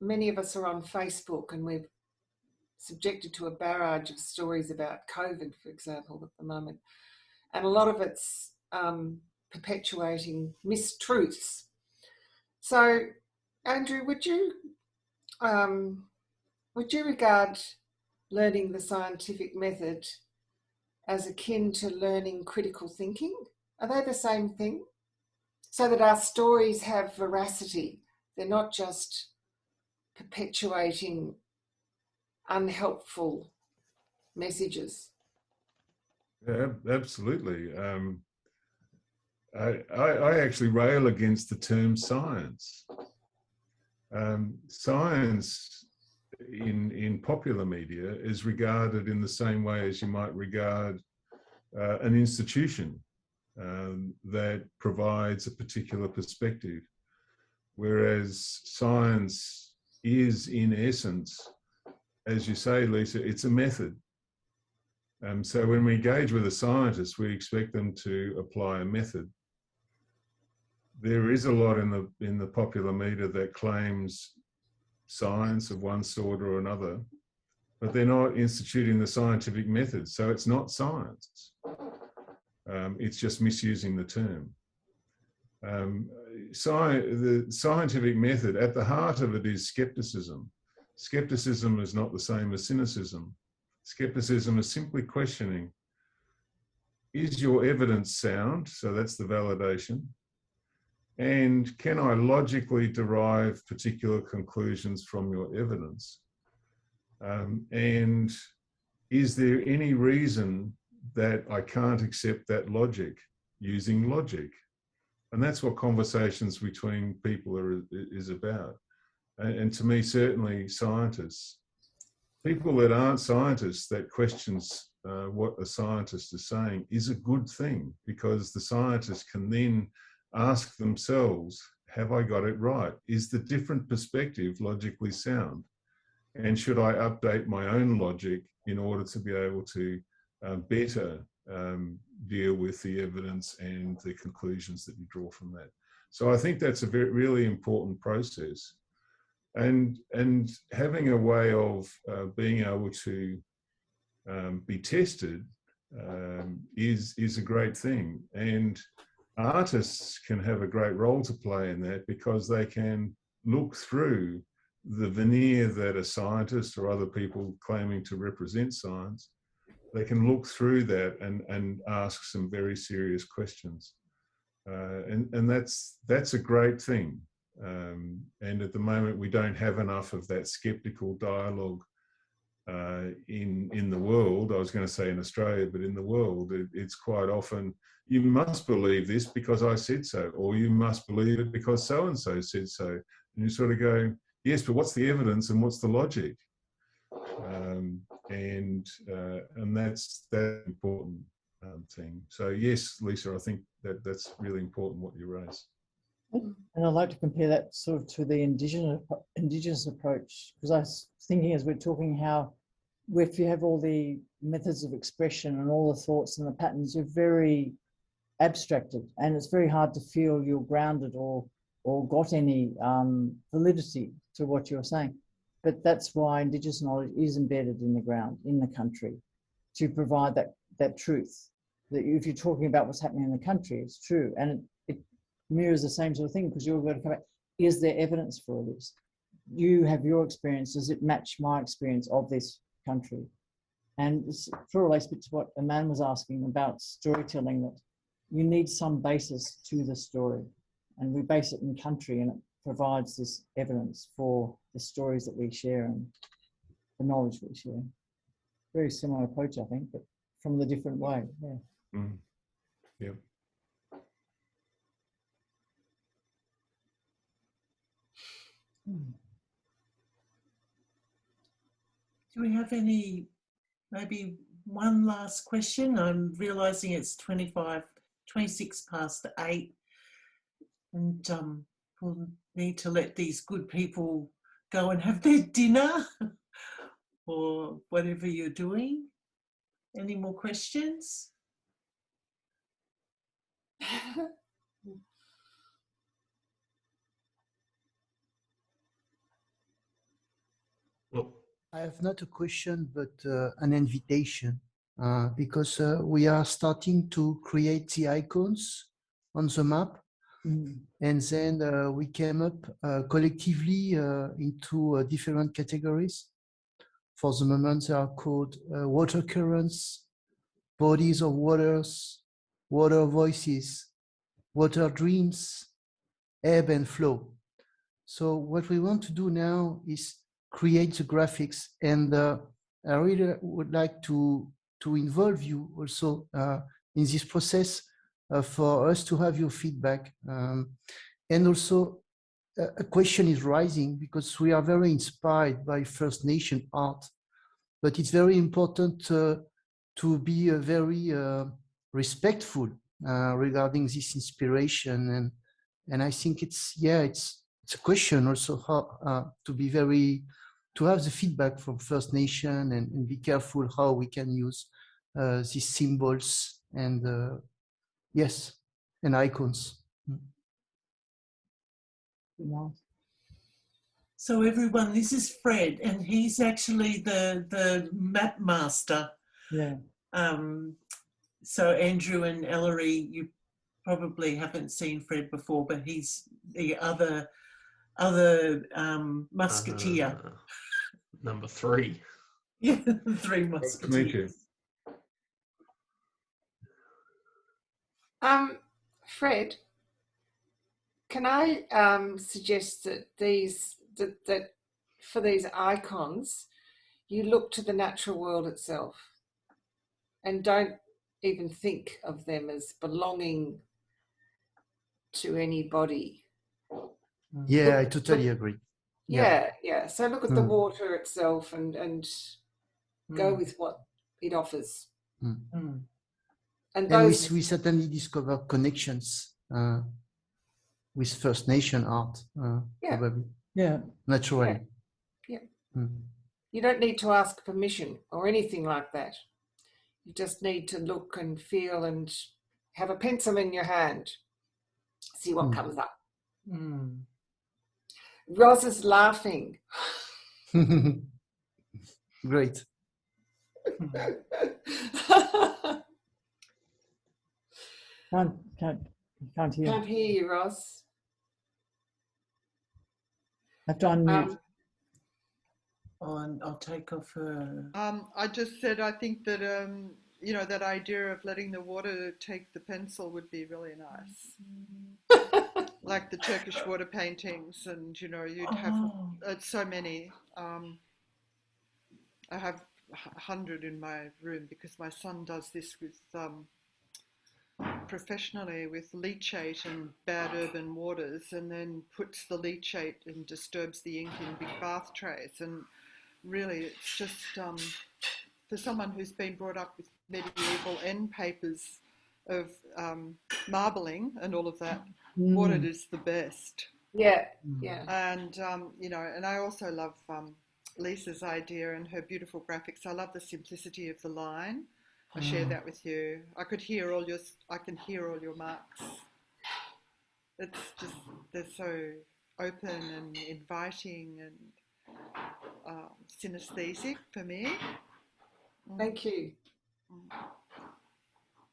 Many of us are on Facebook and we're subjected to a barrage of stories about COVID, for example, at the moment. And a lot of it's perpetuating mistruths. So, Andrew, would you regard learning the scientific method as akin to learning critical thinking? Are they the same thing? So that our stories have veracity. They're not just perpetuating unhelpful messages. Yeah, absolutely. I actually rail against the term science. Science in popular media is regarded in the same way as you might regard an institution that provides a particular perspective, whereas science is, in essence, as you say, Lisa, it's a method. So when we engage with a scientist, we expect them to apply a method. There is a lot in the popular media that claims science of one sort or another, but they're not instituting the scientific method. So it's not science. It's just misusing the term. The scientific method, at the heart of it is skepticism. Skepticism is not the same as cynicism. Skepticism is simply questioning, is your evidence sound? So that's the validation. And can I logically derive particular conclusions from your evidence? And is there any reason that I can't accept that logic using logic? And that's what conversations between people is about. And to me, certainly scientists, people that aren't scientists that questions what a scientist is saying is a good thing, because the scientists can then ask themselves, have I got it right? Is the different perspective logically sound? And should I update my own logic in order to be able to better deal with the evidence and the conclusions that you draw from that? So I think that's a really important process. And having a way of being able to be tested is a great thing. And artists can have a great role to play in that, because they can look through the veneer that a scientist or other people claiming to represent science, they can look through that and ask some very serious questions. And that's a great thing. And at the moment, we don't have enough of that skeptical dialogue in the world. I was going to say in Australia, but in the world, it's quite often, you must believe this because I said so, or you must believe it because so-and-so said so. And you sort of go, yes, but what's the evidence and what's the logic? And that's that important thing. So yes, Lisa, I think that's really important what you raise. And I'd like to compare that sort of to the indigenous approach, because I was thinking as we're talking how if you have all the methods of expression and all the thoughts and the patterns, you're very abstracted, and it's very hard to feel you're grounded or got any validity to what you're saying. but that's why Indigenous knowledge is embedded in the ground, in the country, to provide that truth. That if you're talking about what's happening in the country, it's true. And it mirrors the same sort of thing, because you're going to come back, is there evidence for this? You have your experience, does it match my experience of this country? And this relates to what Aman was asking about storytelling, that you need some basis to the story. And we base it in country, and it provides this evidence for the stories that we share and the knowledge we share. Very similar approach, I think, but from the different way. Yeah. Mm. Yeah. Do we have any, maybe one last question? I'm realising it's 26 past 8, and we'll need to let these good people go and have their dinner or whatever you're doing. Any more questions? Well, I have not a question, but an invitation, because we are starting to create the icons on the map. And then we came up collectively into different categories. For the moment, they are called water currents, bodies of waters, water voices, water dreams, ebb and flow. So what we want to do now is create the graphics, and I really would like to involve you also in this process for us to have your feedback. And also a question is rising, because we are very inspired by First Nation art, but it's very important to be very respectful regarding this inspiration. And I think it's a question also how to have the feedback from First Nation, and be careful how we can use these symbols and and icons. So everyone, this is Fred, and he's actually the map master. Yeah. So Andrew and Ellery, you probably haven't seen Fred before, but he's the other musketeer. Number 3. Yeah, 3 musketeers. Fred, can I suggest that that for these icons, you look to the natural world itself, and don't even think of them as belonging to anybody. Yeah, I totally agree. Yeah. So look at the water itself, and go with what it offers. And those, we certainly discover connections with First Nation art, probably. Yeah. Naturally. Yeah. You don't need to ask permission or anything like that. You just need to look and feel and have a pencil in your hand. See what comes up. Roz is laughing. Great. Can't hear. Can't hear you, Roz. Have to unmute. I'll take off her. I just said I think that that idea of letting the water take the pencil would be really nice. Like the Turkish water paintings, and you'd have so many. I have 100 in my room, because my son does this with professionally with leachate and bad urban waters, and then puts the leachate and disturbs the ink in big bath trays. And really, it's just for someone who's been brought up with medieval end papers of marbling and all of that, water is the best. Yeah. And and I also love Lisa's idea and her beautiful graphics. I love the simplicity of the line. I share that with you. I can hear all your marks. It's just, they're so open and inviting, and synesthetic for me. Thank you.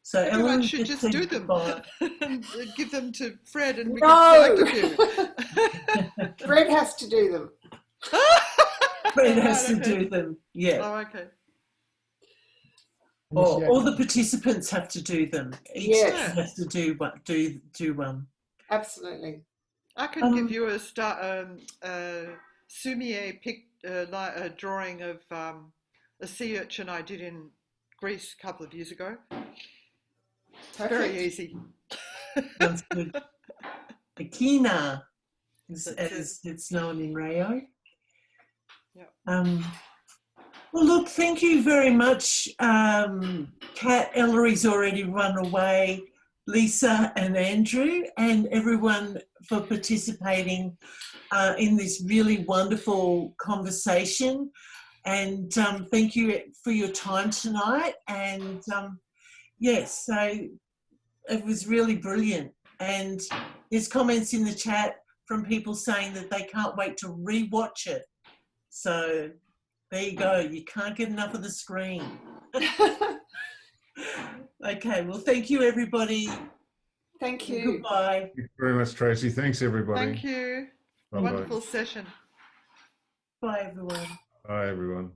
So Everyone Ellery should just said do them goodbye. and give them to Fred and we No! can select a few. Fred has to do them. Fred has Right, to okay. do them. Yeah. Oh, okay. Or all the participants have to do them. Each Yes. has to do one. Absolutely. I can give you a Sumier a drawing of a sea urchin I did in Greece a couple of years ago. It's very easy. That's good. Akina, as That's it's known in Rayo. Yeah. Well, look, thank you very much, Kat. Ellery's already run away. Lisa and Andrew and everyone for participating in this really wonderful conversation. And thank you for your time tonight. And yes, so it was really brilliant. And there's comments in the chat from people saying that they can't wait to re-watch it. So there you go. You can't get enough of the screen. Okay, well, thank you, everybody. Thank you. Goodbye. Thank you very much, Tracey. Thanks, everybody. Thank you. Bye-bye. Wonderful session. Bye, everyone. Bye, everyone.